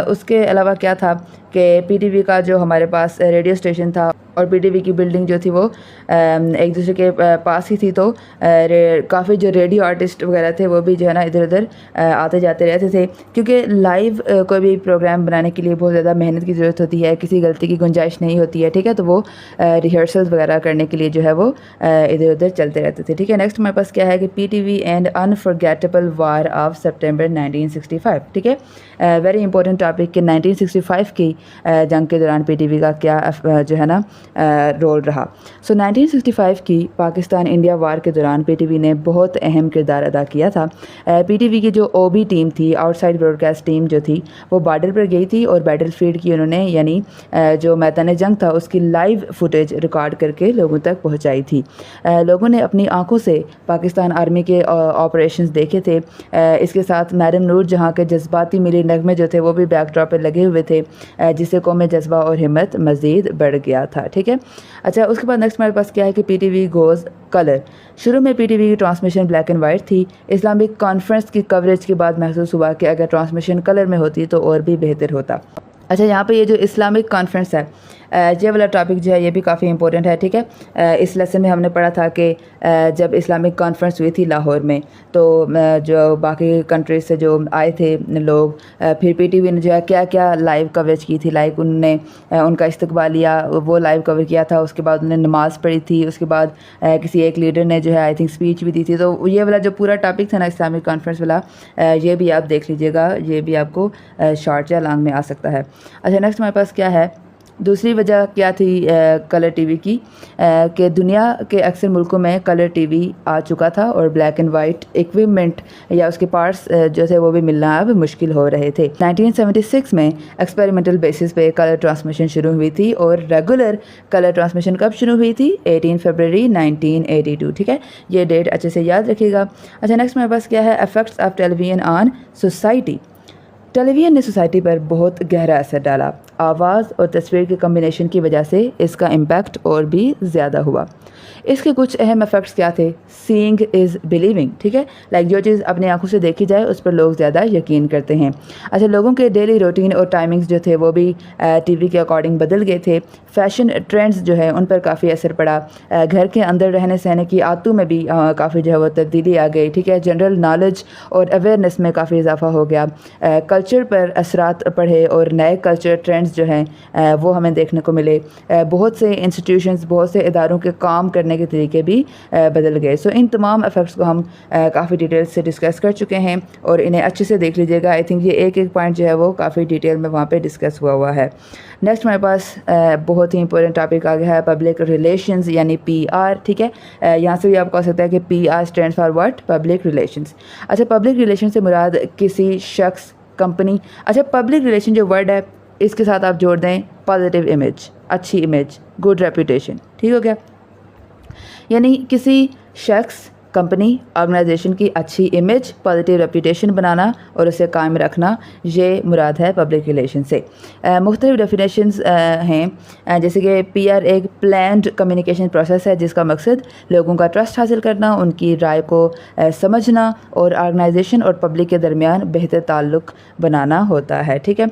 उसके अलावा क्या था कि PTV का जो हमारे पास रेडियो स्टेशन था और PTV की बिल्डिंग जो थी वो एक दूसरे के पास ही थी, तो काफ़ी जो रेडियो आर्टिस्ट वगैरह थे वो भी जो है ना इधर उधर आते जाते रहते थे, क्योंकि लाइव कोई भी प्रोग्राम बनाने के लिए बहुत ज़्यादा मेहनत की ज़रूरत होती है, किसी गलती की गुंजाइश नहीं होती है, ठीक है। तो वो रिहर्सल्स वगैरह करने के लिए जो है वो इधर उधर चलते रहते थे, ठीक है। नेक्स्ट हमारे पास क्या है कि PTV and unforgettable war of September 1965, ठीक है। वेरी इंपॉर्टेंट टॉपिक कि 1965 की जंग के दौरान PTV का क्या जो है ना रोल रहा। सो 1965 की पाकिस्तान इंडिया वार के दौरान PTV ने बहुत अहम किरदार अदा किया था। PTV की जो OB टीम थी, आउटसाइड ब्रॉडकास्ट टीम जो थी, वो बॉर्डर पर गई थी और बैटल फील्ड की उन्होंने यानी जो मैदान जंग था उसकी लाइव फुटेज रिकॉर्ड करके लोगों तक पहुंचाई थी। लोगों ने अपनी आंखों से पाकिस्तान आर्मी के ऑपरेशंस देखे थे। इसके साथ मैडम नूर जहाँ के जज्बाती मिली नगमे जो थे वो भी बैकड्रॉप पर लगे हुए थे, जिससे कौम जज्बा और हिम्मत मज़ीद बढ़ गया था, ठीक है। अच्छा, उसके बाद नेक्स्ट हमारे पास क्या है कि PTV गोज़ कलर। शुरू में PTV की ट्रांसमिशन ब्लैक एंड वाइट थी। इस्लामिक कॉन्फ्रेंस की कवरेज के बाद महसूस हुआ कि अगर ट्रांसमिशन कलर में होती तो और भी बेहतर होता। अच्छा, यहाँ पे ये जो इस्लामिक कॉन्फ्रेंस है ये वाला टॉपिक जो है ये भी काफ़ी इंपॉर्टेंट है, ठीक है। इस लेसन में हमने पढ़ा था कि जब इस्लामिक कॉन्फ्रेंस हुई थी लाहौर में, तो जो बाकी कंट्रीज से जो आए थे लोग, फिर PTV ने जो है क्या क्या लाइव कवरेज की थी, लाइक उन्होंने उनका इस्तकबाल लिया, वो लाइव कवर किया था। उसके बाद उन्होंने नमाज़ पढ़ी थी, उसके बाद किसी एक लीडर ने जो है आई थिंक स्पीच भी दी थी। तो ये वाला जो पूरा टॉपिक था ना इस्लामिक कॉन्फ्रेंस वाला, ये भी आप देख लीजिएगा, ये भी आपको शॉर्ट या लॉन्ग में आ सकता है। अच्छा, नेक्स्ट हमारे पास क्या है, दूसरी वजह क्या थी कलर टीवी की, कि दुनिया के अक्सर मुल्कों में कलर टीवी आ चुका था और ब्लैक एंड वाइट इक्विपमेंट या उसके पार्ट्स जो थे वो भी मिलना अब मुश्किल हो रहे थे। 1976 में एक्सपेरिमेंटल बेसिस पे कलर ट्रांसमिशन शुरू हुई थी और रेगुलर कलर ट्रांसमिशन कब शुरू हुई थी, 18 फरवरी 1982, ठीक है। ये डेट अच्छे से याद रखिएगा। अच्छा, नेक्स्ट मेरे पास क्या है, effects of television on society. Television ने सोसाइटी पर बहुत गहरा असर डाला। आवाज़ और तस्वीर के कम्बिनेशन की वजह से इसका इम्पैक्ट और भी ज़्यादा हुआ। इसके कुछ अहम इफ़ेक्ट्स क्या थे, सीइंग इज़ बिलीविंग, ठीक है। लाइक जो चीज़ अपनी आंखों से देखी जाए उस पर लोग ज़्यादा यकीन करते हैं। अच्छा, लोगों के डेली रूटीन और टाइमिंग्स जो थे वो भी टीवी के अकॉर्डिंग बदल गए थे। फैशन ट्रेंड्स जो है उन पर काफ़ी असर पड़ा। घर के अंदर रहने सहने की आदतों में भी काफ़ी जो है वो तब्दीली आ गई, ठीक है। जनरल नॉलेज और अवेयरनेस में काफ़ी इजाफा हो गया। कल्चर पर असरात पड़े और नए कल्चर ट्रेंड्स जो हैं वो हमें देखने को मिले। बहुत से इंस्टीट्यूशंस, बहुत से इदारों के काम करने के तरीके भी बदल गए। सो इन तमाम इफ़ेक्ट्स को हम काफ़ी डिटेल से डिस्कस कर चुके हैं और इन्हें अच्छे से देख लीजिएगा। आई थिंक ये एक एक पॉइंट जो है वो काफ़ी डिटेल में वहाँ पे डिस्कस हुआ है। नेक्स्ट हमारे पास बहुत ही इंपॉर्टेंट टॉपिक आ गया है, पब्लिक रिलेशंस यानी PR, ठीक है। यहाँ से भी आपको आ सकता है कि PR stand for what, public relations. अच्छा, पब्लिक रिलेशन से मुराद किसी शख्स, कंपनी, अच्छा पब्लिक रिलेशन जो वर्ड है इसके साथ आप जोड़ दें पॉजिटिव इमेज। अच्छी इमेज, गुड रेपुटेशन। ठीक हो गया, यानी किसी शख्स, कंपनी, ऑर्गेनाइजेशन की अच्छी इमेज, पॉजिटिव रेपुटेशन बनाना और उसे कायम रखना, ये मुराद है पब्लिक रिलेशन से। मुख्तलिफ डेफिनेशंस हैं, जैसे कि पीआर एक प्लान्ड कम्युनिकेशन प्रोसेस है जिसका मकसद लोगों का ट्रस्ट हासिल करना, उनकी राय को समझना और ऑर्गेनाइजेशन और पब्लिक के दरमियान बेहतर ताल्लुक़ बनाना होता है। ठीक है,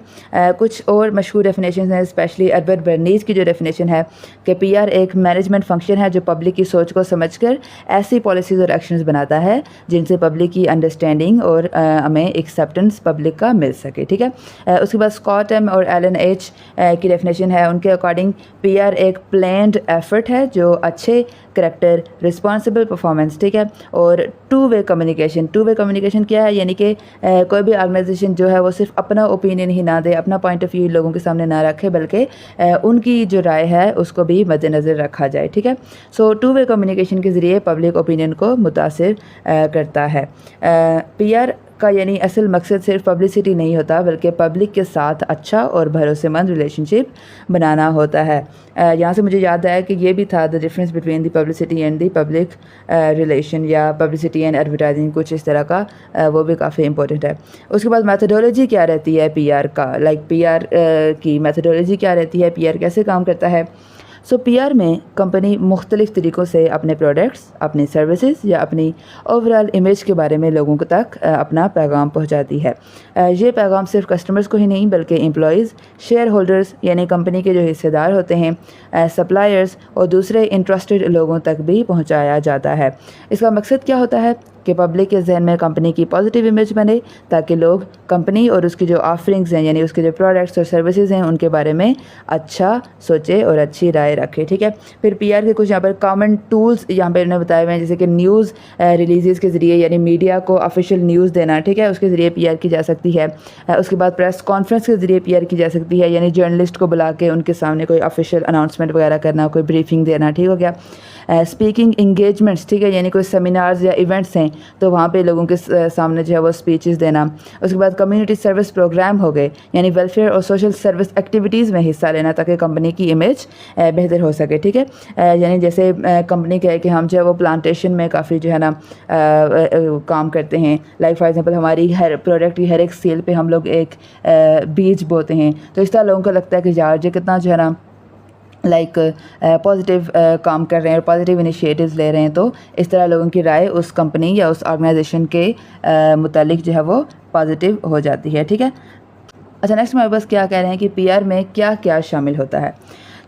कुछ और मशहूर डेफिनेशन हैं, स्पेशली एडवर्ड बर्नीज़ की जो डेफिनेशन है कि पीआर एक मैनेजमेंट फंक्शन है जो पब्लिक की सोच को समझकर ऐसी पॉलिसीज़ एक्शंस बनाता है जिनसे पब्लिक की अंडरस्टैंडिंग और हमें एक्सेप्टेंस पब्लिक का मिल सके। ठीक है, उसके बाद स्कॉट एम और एलन एच की डेफिनेशन है, उनके अकॉर्डिंग पीआर एक प्लान्ड एफर्ट है जो अच्छे करैक्टर, रिस्पॉन्सिबल परफॉर्मेंस, ठीक है, और two way communication. Two way communication क्या है, यानी कि कोई भी ऑर्गेनाइजेशन जो है वो सिर्फ अपना ओपिनियन ही ना दे, अपना पॉइंट ऑफ व्यू लोगों के सामने ना रखे, बल्कि उनकी जो राय है उसको भी मद्देनज़र रखा जाए। ठीक है, सो टू वे कम्युनिकेशन के ज़रिए पब्लिक ओपिनियन को मुतासिर करता है। पीआर का यानी असल मकसद सिर्फ पब्लिसिटी नहीं होता बल्कि पब्लिक के साथ अच्छा और भरोसेमंद रिलेशनशिप बनाना होता है। यहाँ से मुझे याद आया कि ये भी था the difference between the publicity and the public relation, या पब्लिसिटी एंड एडवर्टाइजिंग, कुछ इस तरह का, वो भी काफ़ी इंपॉर्टेंट है। उसके बाद मेथोडोलॉजी क्या रहती है पीआर का, लाइक पीआर की मेथोडोलॉजी क्या रहती है, पीआर कैसे काम करता है। सो पीआर में कंपनी मुख्तलिफ़ तरीक़ों से अपने प्रोडक्ट्स, अपनी सर्विसेज या अपनी ओवरऑल इमेज के बारे में लोगों तक अपना पैगाम पहुंचाती है। ये पैगाम सिर्फ कस्टमर्स को ही नहीं बल्कि एम्प्लॉयज़, शेयर होल्डर्स यानी कंपनी के जो हिस्सेदार होते हैं, सप्लायर्स और दूसरे इंटरेस्टेड लोगों तक भी पहुंचाया जाता है। इसका मकसद क्या होता है कि पब्लिक के जहन में कंपनी की पॉजिटिव इमेज बने ताकि लोग कंपनी और उसकी जो ऑफरिंग्स हैं यानी उसके जो प्रोडक्ट्स और सर्विसेज हैं उनके बारे में अच्छा सोचे और अच्छी राय रखे। ठीक है, फिर पीआर के कुछ यहाँ पर कॉमन टूल्स यहाँ पर इन्होंने बताए हुए हैं, जैसे कि न्यूज़ रिलीज़ के ज़रिए यानी मीडिया को ऑफिशियल न्यूज़ देना, ठीक है, उसके ज़रिए पीआर की जा सकती है। उसके बाद प्रेस कॉन्फ्रेंस के ज़रिए पीआर की जा सकती है, यानी जर्नलिस्ट को बुला के उनके सामने कोई ऑफिशियल अनाउंसमेंट वगैरह करना, कोई ब्रीफिंग देना। ठीक हो गया, स्पीकिंग इंगेजमेंट्स, ठीक है, यानी कोई सेमिनार्स या इवेंट्स हैं तो वहाँ पे लोगों के सामने जो है वो स्पीचेस देना। उसके बाद कम्युनिटी सर्विस प्रोग्राम हो गए, यानी वेलफेयर और सोशल सर्विस एक्टिविटीज़ में हिस्सा लेना ताकि कंपनी की इमेज बेहतर हो सके। ठीक है, यानी जैसे कंपनी कहे कि हम जो है वो प्लांटेशन में काफ़ी जो है ना काम करते हैं, लाइक फॉर एग्जांपल हमारी हर प्रोडक्ट की हर एक सेल पे हम लोग एक बीज बोते हैं, तो इस तरह लोगों को लगता है कि यार जो कितना जो है ना लाइक पॉजिटिव काम कर रहे हैं और पॉजिटिव इनिशिएटिव्स ले रहे हैं, तो इस तरह लोगों की राय उस कंपनी या उस ऑर्गेनाइजेशन के मुतालिक जो है वो पॉजिटिव हो जाती है। ठीक है, अच्छा नेक्स्ट हमारे पास क्या कह रहे हैं कि पीआर में क्या क्या शामिल होता है।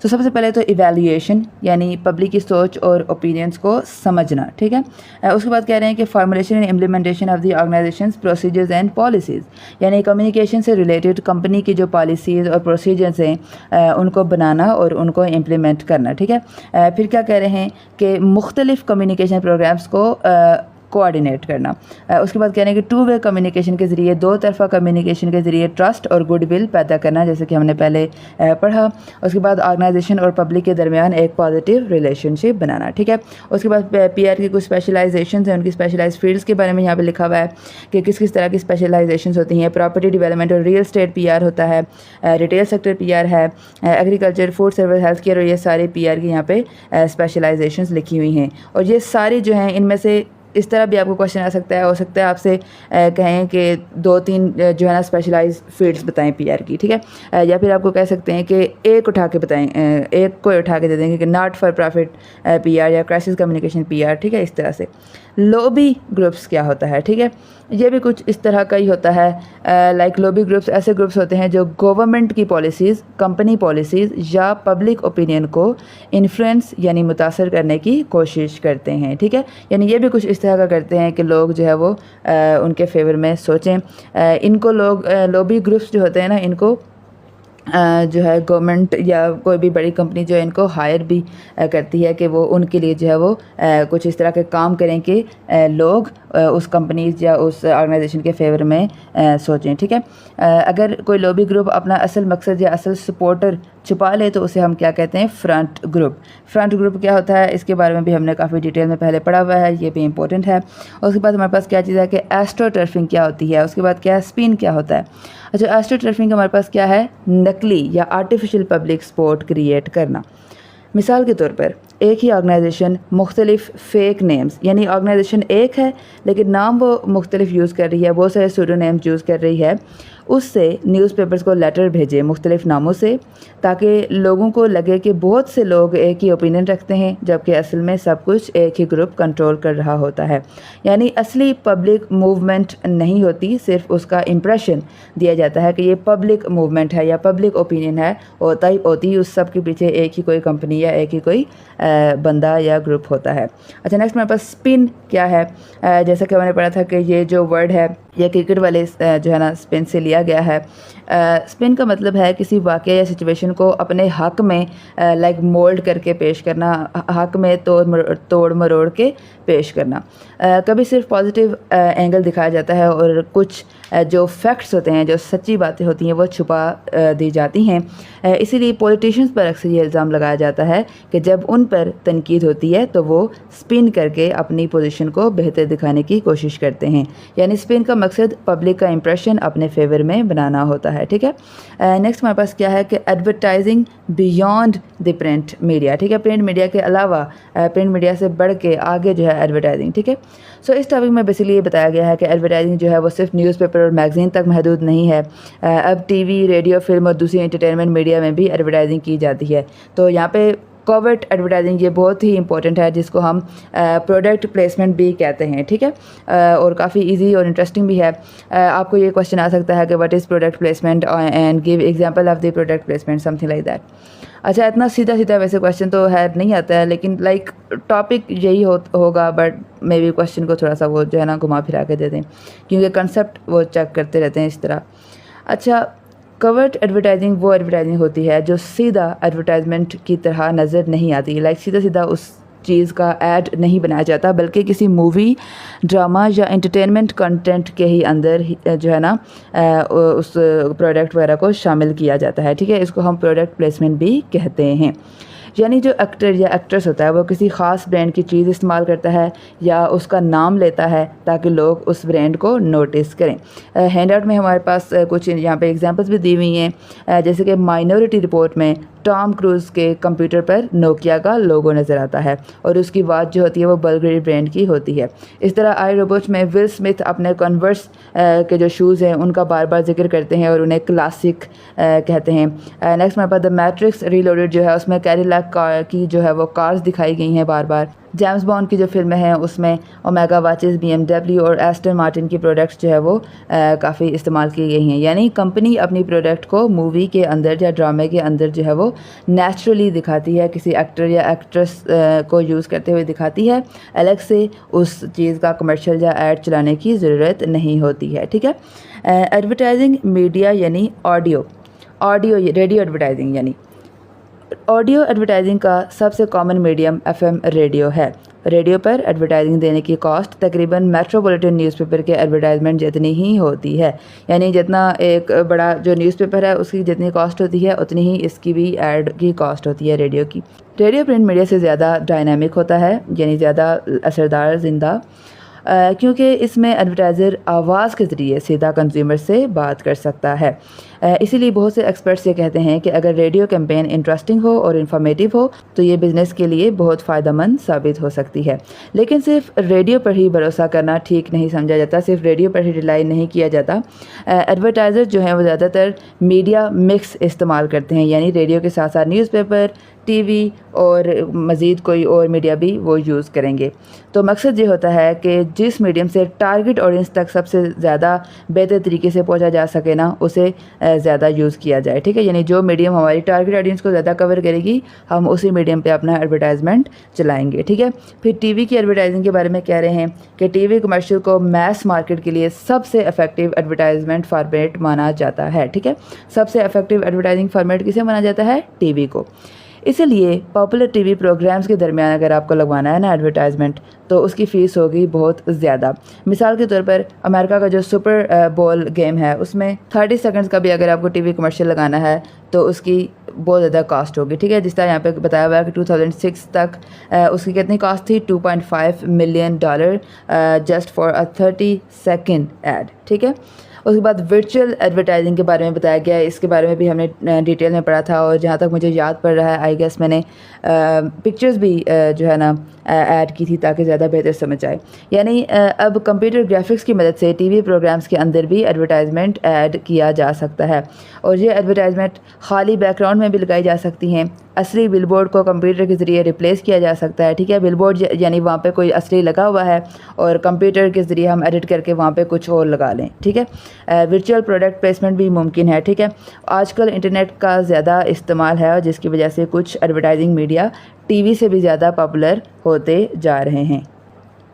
तो सबसे पहले तो इवैल्यूएशन यानी पब्लिक की सोच और ओपिनियंस को समझना। ठीक है, उसके बाद कह रहे हैं कि formulation and implementation of the organisations procedures and policies, यानी कम्युनिकेशन से रिलेटेड कंपनी की जो पॉलिसीज़ और प्रोसीजर्स हैं उनको बनाना और उनको इम्प्लीमेंट करना। ठीक है, फिर क्या कह रहे हैं कि मुख्तलिफ़ कम्युनिकेशन प्रोग्राम्स को कोऑर्डिनेट करना। उसके बाद कह रहे हैं कि टू वे कम्युनिकेशन के ज़रिए, दो तरफ़ा कम्युनिकेशन के ज़रिए ट्रस्ट और गुडविल पैदा करना, जैसे कि हमने पहले पढ़ा। उसके बाद ऑर्गेनाइजेशन और पब्लिक के दरमियान एक पॉजिटिव रिलेशनशिप बनाना। ठीक है, उसके बाद पीआर की कुछ स्पेशलाइजेशन हैं, उनकी स्पेशलाइज फील्ड्स के बारे में यहाँ पे लिखा हुआ है कि किस किस तरह की स्पेशलाइजेशन होती हैं। प्रॉपर्टी डेवलपमेंट और रियल स्टेट पीआर होता है, रिटेल सेक्टर पीआर है, agriculture, food service, health care, और ये सारे पीआर की यहाँ पे स्पेशलाइजेशन लिखी हुई हैं। और ये सारी जो हैं इनमें से इस तरह भी आपको क्वेश्चन आ सकता है, हो सकता है आपसे कहें कि 2-3 जो है ना स्पेशलाइज फील्ड्स बताएं पीआर की। ठीक है, या फिर आपको कह सकते हैं कि एक उठा के बताएं, एक को उठा के दे देंगे कि नॉट फॉर प्रॉफिट पीआर या क्राइसिस कम्युनिकेशन पीआर। ठीक है, इस तरह से लॉबी ग्रुप्स क्या होता है। ठीक है, ये भी कुछ इस तरह का ही होता है। लाइक लॉबी ग्रुप्स ऐसे ग्रुप्स होते हैं जो गवर्नमेंट की पॉलिसीज़, कंपनी पॉलिसीज़ या पब्लिक ओपिनियन को इन्फ्लुएंस यानी मुतासर करने की कोशिश करते हैं। ठीक है, यानी ये भी कुछ इस तरह का करते हैं कि लोग जो है वो उनके फेवर में सोचें। इनको लोग लॉबी ग्रुप्स जो होते हैं ना, इनको जो है गवर्नमेंट या कोई भी बड़ी कंपनी जो है इनको हायर भी करती है कि वो उनके लिए जो है वो कुछ इस तरह के काम करें कि लोग उस कंपनी या उस ऑर्गेनाइजेशन के फेवर में सोचें। ठीक है, अगर कोई लॉबी ग्रुप अपना असल मकसद या असल सपोर्टर छुपा ले तो उसे हम क्या कहते हैं, फ्रंट ग्रुप। फ्रंट ग्रुप क्या होता है, इसके बारे में भी हमने काफ़ी डिटेल में पहले पढ़ा हुआ है, ये भी इंपॉर्टेंट है। और उसके बाद हमारे पास क्या चीज़ है कि एस्ट्रोटर्फिंग क्या होती है, उसके बाद क्या है, स्पिन क्या होता है। अच्छा, एस्ट्रोटर्फिंग हमारे पास क्या है, नकली या आर्टिफिशियल पब्लिक स्पोर्ट क्रिएट करना। मिसाल के तौर पर एक ही ऑर्गेनाइजेशन मुख्तलिफ फ़ेक नेम्स, यानी ऑर्गेनाइजेशन एक है लेकिन नाम वो मुख्तलिफ यूज़ कर रही है, बहुत सारे सूडो नेम्स यूज़ कर रही है, उससे न्यूज़पेपर्स को लेटर भेजे मुख्तलिफ नामों से, ताकि लोगों को लगे कि बहुत से लोग एक ही ओपिनियन रखते हैं, जबकि असल में सब कुछ एक ही ग्रुप कंट्रोल कर रहा होता है। यानी असली पब्लिक मूवमेंट नहीं होती, सिर्फ उसका इम्प्रेशन दिया जाता है कि ये पब्लिक मूवमेंट है या पब्लिक ओपिनियन है, होती उस सब के पीछे एक ही कोई कंपनी या एक ही कोई बंदा या ग्रुप होता है। अच्छा, नेक्स्ट मेरे पास स्पिन क्या है। जैसा कि मैंने पढ़ा था कि ये जो वर्ड है ये क्रिकेट वाले जो है ना स्पिन से लिया गया है। स्पिन का मतलब है किसी वाक़या या सिचुएशन को अपने हक़ में लाइक मोल्ड करके पेश करना, हक़ में तोड़ मरोड़ के पेश करना। कभी सिर्फ पॉजिटिव एंगल दिखाया जाता है और कुछ जो फैक्ट्स होते हैं, जो सच्ची बातें होती हैं, वो छुपा दी जाती हैं। इसीलिए पॉलिटिशियंस पर अक्सर ये इल्ज़ाम लगाया जाता है कि जब उन पर तनकीद होती है तो वो स्पिन करके अपनी पोजीशन को बेहतर दिखाने की कोशिश करते हैं। यानी स्पिन का मकसद पब्लिक का इंप्रेशन अपने फेवर में बनाना होता है। ठीक है, नेक्स्ट हमारे पास क्या है कि advertising beyond the print media. ठीक है, प्रिंट मीडिया के अलावा प्रिंट मीडिया से बढ़ के आगे जो है एडवर्टाइजिंग। ठीक है, सो इस टॉपिक में बेसिकली ये बताया गया है कि एडवर्टाइजिंग जो है वो सिर्फ न्यूज़पेपर और मैगज़ीन तक महदूद नहीं है। अब टीवी, रेडियो, फिल्म और दूसरी एंटरटेनमेंट मीडिया में भी एडवर्टाइजिंग की जाती है। तो यहाँ पे कॉवर्ट एडवर्टाइजिंग ये बहुत ही इंपॉर्टेंट है, जिसको हम प्रोडक्ट प्लेसमेंट भी कहते हैं। ठीक है, और काफ़ी इजी और इंटरेस्टिंग भी है। आपको ये क्वेश्चन आ सकता है कि what is product placement and give example of the product placement, something like that. अच्छा, इतना सीधा सीधा वैसे क्वेश्चन तो है नहीं आता है, लेकिन लाइक टॉपिक यही होगा, बट मे बी क्वेश्चन को थोड़ा सा वो जो है ना घुमा फिरा के दे दें, क्योंकि कंसेप्ट वो चेक करते रहते हैं इस तरह। अच्छा, कवर्ट एडवर्टाइजिंग वो एडवर्टाइजिंग होती है जो सीधा एडवर्टाइजमेंट की तरह नज़र नहीं आती, लाइक सीधा सीधा उस चीज़ का ऐड नहीं बनाया जाता, बल्कि किसी मूवी, ड्रामा या एंटरटेनमेंट कंटेंट के ही अंदर जो है ना उस प्रोडक्ट वगैरह को शामिल किया जाता है। ठीक है, इसको हम प्रोडक्ट प्लेसमेंट भी कहते हैं। यानी जो एक्टर या एक्ट्रेस होता है वो किसी ख़ास ब्रांड की चीज़ इस्तेमाल करता है या उसका नाम लेता है ताकि लोग उस ब्रांड को नोटिस करें। हैंड आउट में हमारे पास कुछ यहाँ पे एग्जांपल्स भी दी हुई हैं, जैसे कि माइनॉरिटी रिपोर्ट में टॉम क्रूज़ के कंप्यूटर पर नोकिया का लोगो नज़र आता है और उसकी आवाज़ जो होती है वो बल्गरी ब्रांड की होती है। इस तरह आई रोबोट में विल स्मिथ अपने कन्वर्स के जो शूज़ हैं उनका बार बार जिक्र करते हैं और उन्हें क्लासिक कहते हैं। नेक्स्ट हमारे पास द मैट्रिक्स रीलोडेड जो है उसमें कैडिलैक कार की जो है वो कार्स दिखाई गई हैं बार बार। जेम्स बॉन्ड की जो फिल्में हैं उसमें ओमेगा वाचेस, BMW और एस्टन मार्टिन की प्रोडक्ट्स जो है वो काफ़ी इस्तेमाल की गई हैं। यानी कंपनी अपनी प्रोडक्ट को मूवी के अंदर या ड्रामे के अंदर जो है वो नेचुरली दिखाती है, किसी एक्टर या एक्ट्रेस को यूज़ करते हुए दिखाती है, अलग से उस चीज़ का कमर्शियल या ऐड चलाने की ज़रूरत नहीं होती है। ठीक है, एडवर्टाइजिंग मीडिया यानी ऑडियो रेडियो एडवर्टाइजिंग, यानी ऑडियो एडवर्टाइजिंग का सबसे कॉमन मीडियम FM रेडियो है। रेडियो पर एडवर्टाइजिंग देने की कॉस्ट तकरीबन मेट्रोपॉलिटन न्यूज़पेपर के एडवर्टाइजमेंट जितनी ही होती है। यानी जितना एक बड़ा जो न्यूज़पेपर है उसकी जितनी कॉस्ट होती है उतनी ही इसकी भी ऐड की कॉस्ट होती है रेडियो की। रेडियो प्रिंट मीडिया से ज़्यादा डायनामिक होता है, यानी ज़्यादा असरदार, ज़िंदा, क्योंकि इसमें एडवर्टाइज़र आवाज़ के ज़रिए सीधा कंज्यूमर से बात कर सकता है। इसीलिए बहुत से एक्सपर्ट्स ये कहते हैं कि अगर रेडियो कैंपेन इंटरेस्टिंग हो और इन्फॉर्मेटिव हो तो ये बिज़नेस के लिए बहुत फ़ायदेमंद साबित हो सकती है। लेकिन सिर्फ रेडियो पर ही भरोसा करना ठीक नहीं समझा जाता, सिर्फ रेडियो पर ही रिलाई नहीं किया जाता। एडवर्टाइज़र जो हैं वो ज़्यादातर मीडिया मिक्स इस्तेमाल करते हैं, यानी रेडियो के साथ साथ न्यूज़पेपर, TV और मज़ीद कोई और मीडिया भी वो यूज़ करेंगे। तो मकसद ये होता है कि जिस मीडियम से टारगेट ऑडियंस तक सबसे ज़्यादा बेहतर तरीके से पहुंचा जा सके ना, उसे ज़्यादा यूज़ किया जाए। ठीक है, यानी जो मीडियम हमारी टारगेट ऑडियंस को ज़्यादा कवर करेगी हम उसी मीडियम पे अपना एडवर्टाइजमेंट चलाएंगे। ठीक है, फिर TV की एडवर्टाइजिंग के बारे में कह रहे हैं कि TV कमर्शियल को मैस मार्केट के लिए सबसे इफेक्टिव एडवर्टाइजमेंट फॉर्मेट माना जाता है। ठीक है, सबसे इफेक्टिव एडवर्टाइजिंग फॉर्मेट किसे माना जाता है? TV को। इसीलिए पॉपुलर टीवी प्रोग्राम्स के दरमियान अगर आपको लगवाना है ना एडवर्टाइजमेंट, तो उसकी फ़ीस होगी बहुत ज़्यादा। मिसाल के तौर पर अमेरिका का जो सुपर बॉल गेम है उसमें 30 सेकंड्स का भी अगर आपको टीवी कमर्शियल लगाना है तो उसकी बहुत ज़्यादा कॉस्ट होगी, ठीक है। जिस तरह यहाँ पे बताया हुआ है कि 2006 तक उसकी कितनी कॉस्ट थी, $2.5 million just for a 30 second ad, ठीक है। उसके बाद वर्चुअल एडवर्टाइजिंग के बारे में बताया गया है, इसके बारे में भी हमने डिटेल में पढ़ा था और जहाँ तक मुझे याद पड़ रहा है आई गेस मैंने पिक्चर्स भी जो है ना ऐड की थी ताकि ज़्यादा बेहतर समझ आए। यानी अब कंप्यूटर ग्राफिक्स की मदद से टीवी प्रोग्राम्स के अंदर भी एडवर्टाइजमेंट ऐड किया जा सकता है और ये एडवर्टाइजमेंट खाली बैकग्राउंड में भी लगाई जा सकती हैं। असली बिलबोर्ड को कंप्यूटर के ज़रिए रिप्लेस किया जा सकता है, ठीक है। बिलबोर्ड यानी वहाँ पे कोई असली लगा हुआ है और कंप्यूटर के ज़रिए हम एडिट करके वहाँ पे कुछ और लगा लें, ठीक है। वर्चुअल प्रोडक्ट प्लेसमेंट भी मुमकिन है, ठीक है। आजकल इंटरनेट का ज़्यादा इस्तेमाल है और जिसकी वजह से कुछ एडवर्टाइजिंग मीडिया टीवी से भी ज़्यादा पॉपुलर होते जा रहे हैं।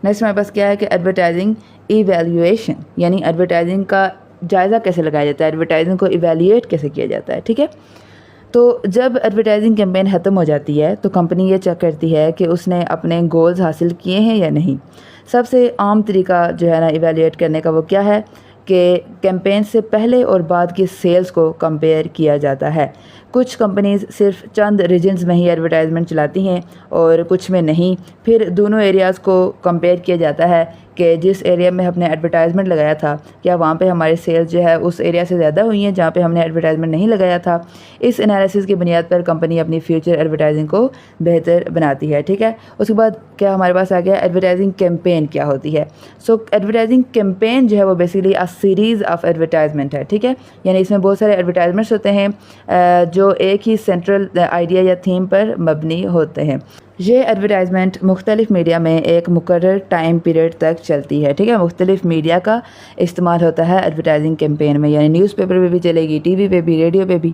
नेक्स्ट हमारे पास क्या है कि एडवर्टाइजिंग इवैल्यूएशन, यानी एडवर्टाइजिंग का जायज़ा कैसे लगाया जाता है, एडवर्टाइजिंग को इवैल्यूएट कैसे किया जाता है, ठीक है। तो जब एडवर्टाइजिंग कैंपेन ख़त्म हो जाती है तो कंपनी ये चेक करती है कि उसने अपने गोल्स हासिल किए हैं या नहीं। सबसे आम तरीका जो है ना इवैल्यूएट करने का वो क्या है कि कैंपेन से पहले और बाद की सेल्स को कंपेयर किया जाता है। कुछ कंपनीज़ सिर्फ चंद रीजन्स में ही एडवर्टाइजमेंट चलाती हैं और कुछ में नहीं। फिर दोनों एरियाज़ को कंपेयर किया जाता है कि जिस एरिया में हमने एडवर्टाइजमेंट लगाया था क्या वहाँ पे हमारी सेल्स जो है उस एरिया से ज़्यादा हुई हैं जहाँ पे हमने एडवर्टाइजमेंट नहीं लगाया था। इस एनालिसिस की बुनियाद पर कंपनी अपनी फ्यूचर एडवर्टाइजिंग को बेहतर बनाती है, ठीक है। उसके बाद क्या हमारे पास आ गया एडवर्टाइजिंग कैंपेन क्या होती है। सो एडवर्टाइजिंग कैंपेन जो है वो basically a series of advertisement है, ठीक है। यानी इसमें बहुत सारे एडवर्टाइजमेंट्स होते हैं जो एक ही सेंट्रल आइडिया या थीम पर मबनी होते हैं। ये एडवर्टाइजमेंट मुख्तलिफ मीडिया में एक मुकर्रर टाइम पीरियड तक चलती है, ठीक है। मुख्तलिफ मीडिया का इस्तेमाल होता है एडवर्टाइजिंग कैंपेन में, यानी न्यूज़पेपर पे भी चलेगी, टीवी पे भी, रेडियो पे भी।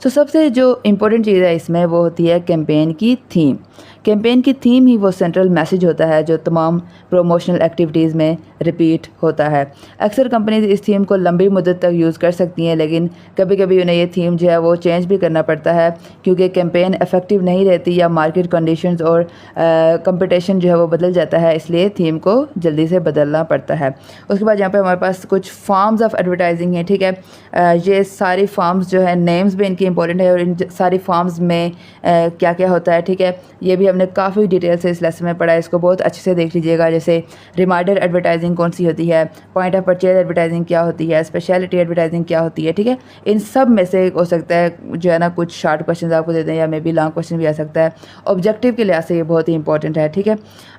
तो सबसे जो इम्पोर्टेंट चीज़ है इसमें वो होती है कैंपेन की थीम। कैंपेन की थीम ही वो सेंट्रल मैसेज होता है जो तमाम प्रोमोशनल एक्टिविटीज़ में रिपीट होता है। अक्सर कंपनीज इस थीम को लंबी मुद्दत तक यूज़ कर सकती हैं, लेकिन कभी कभी उन्हें ये थीम जो है वो चेंज भी करना पड़ता है क्योंकि कैंपेन इफ़ेक्टिव नहीं रहती या मार्केट कंडीशंस और कंपटीशन जो है वो बदल जाता है, इसलिए थीम को जल्दी से बदलना पड़ता है। उसके बाद यहाँ पे हमारे पास कुछ फॉर्म्स ऑफ एडवर्टाइजिंग है, ठीक है। ये सारी फॉर्म्स जो है नेम्स भी इनकी इंपॉर्टेंट है और इन सारी फॉर्म्स में क्या क्या होता है, ठीक है। ये भी हमने काफ़ी डिटेल से इस लेसन में पढ़ा है, इसको बहुत अच्छे से देख लीजिएगा। जैसे रिमाइंडर एडवर्टाइजिंग कौन सी होती है, पॉइंट ऑफ परचेज एडवर्टाइजिंग क्या होती है, स्पेशलिटी एडवर्टाइजिंग क्या होती है, ठीक है। इन सब में से हो सकता है जो है ना कुछ शॉर्ट क्वेश्चन आपको दे दें या मे बी लॉन्ग क्वेश्चन भी आ सकता है। ऑब्जेक्टिव के लिहाज से ये बहुत ही इंपॉर्टेंट है, ठीक है।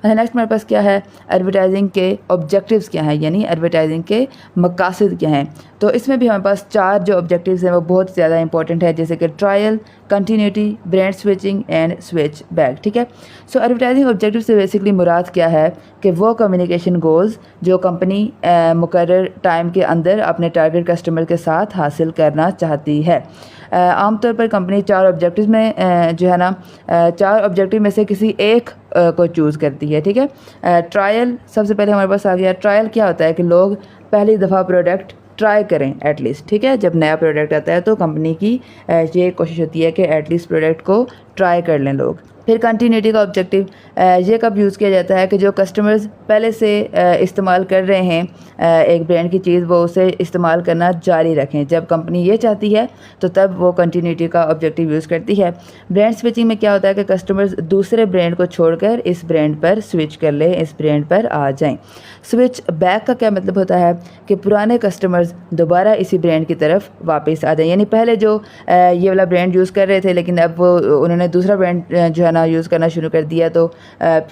नेक्स्ट हमारे पास क्या है एडवर्टाइजिंग के ऑब्जेक्टिव्स क्या हैं, यानी एडवर्टाइजिंग के मकासद क्या हैं। तो इसमें भी हमारे पास 4 जो ऑब्जेक्टिव्स हैं वो बहुत ज़्यादा इंपॉर्टेंट है, जैसे कि trial, continuity, brand switching and switch back, ठीक है। सो एडवर्टाइजिंग ऑब्जेक्टिव से बेसिकली मुराद क्या है कि वो कम्युनिकेशन गोल्स जो कंपनी मुकर्रर टाइम के अंदर अपने टारगेट कस्टमर के साथ हासिल करना चाहती है। आमतौर पर कंपनी 4 ऑब्जेक्टिव में जो है ना 4 ऑब्जेक्टिव में से किसी एक को चूज़ करती है, ठीक है। ट्रायल सबसे पहले हमारे पास आ गया। ट्रायल क्या होता है कि लोग पहली दफ़ा प्रोडक्ट ट्राई करें एटलीस्ट, ठीक है। जब नया प्रोडक्ट आता है तो कंपनी की ये कोशिश होती है कि एटलीस्ट प्रोडक्ट को ट्राई कर लें लोग। फिर कंटिन्यूटी का ऑब्जेक्टिव ये कब यूज़ किया जाता है कि जो कस्टमर्स पहले से इस्तेमाल कर रहे हैं एक ब्रांड की चीज़ वो उसे इस्तेमाल करना जारी रखें। जब कंपनी ये चाहती है तो तब वो कंटिन्यूटी का ऑब्जेक्टिव यूज़ करती है। ब्रांड स्विचिंग में क्या होता है कि कस्टमर्स दूसरे ब्रांड को छोड़कर इस ब्रांड पर स्विच कर लें, इस ब्रांड पर आ जाएं। स्विच बैक का क्या मतलब होता है कि पुराने कस्टमर्स दोबारा इसी ब्रांड की तरफ वापस आ जाएं, यानी पहले जो ये वाला ब्रांड यूज़ कर रहे थे लेकिन अब वो उन्होंने दूसरा ब्रांड जो है ना यूज़ करना शुरू कर दिया तो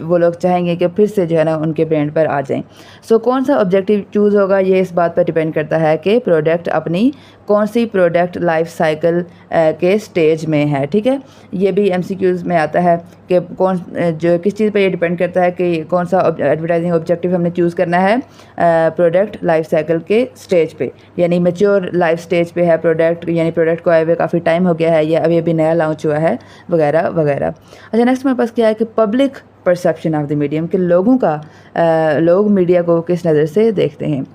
वो लोग चाहेंगे कि फिर से जो है ना उनके ब्रांड पर आ जाएं। सो कौन सा ऑब्जेक्टिव चूज़ होगा ये इस बात पर डिपेंड करता है कि प्रोडक्ट अपनी कौन सी प्रोडक्ट लाइफ साइकिल के स्टेज में है, ठीक है। ये भी MCQs में आता है कि कौन जो किस चीज़ पर ये डिपेंड करता है कि कौन सा एडवर्टाइजिंग ऑब्जेक्टिव हमने चूज़ करना है प्रोडक्ट लाइफ साइकिल के स्टेज पे, यानी मैच्योर लाइफ स्टेज पे है प्रोडक्ट, यानी प्रोडक्ट को आए हुए काफ़ी टाइम हो गया है या अभी अभी नया लॉन्च हुआ है वगैरह वगैरह। अच्छा नेक्स्ट मेरे पास क्या है कि public perception of the medium, कि लोगों का लोग मीडिया को किस नज़र से देखते हैं।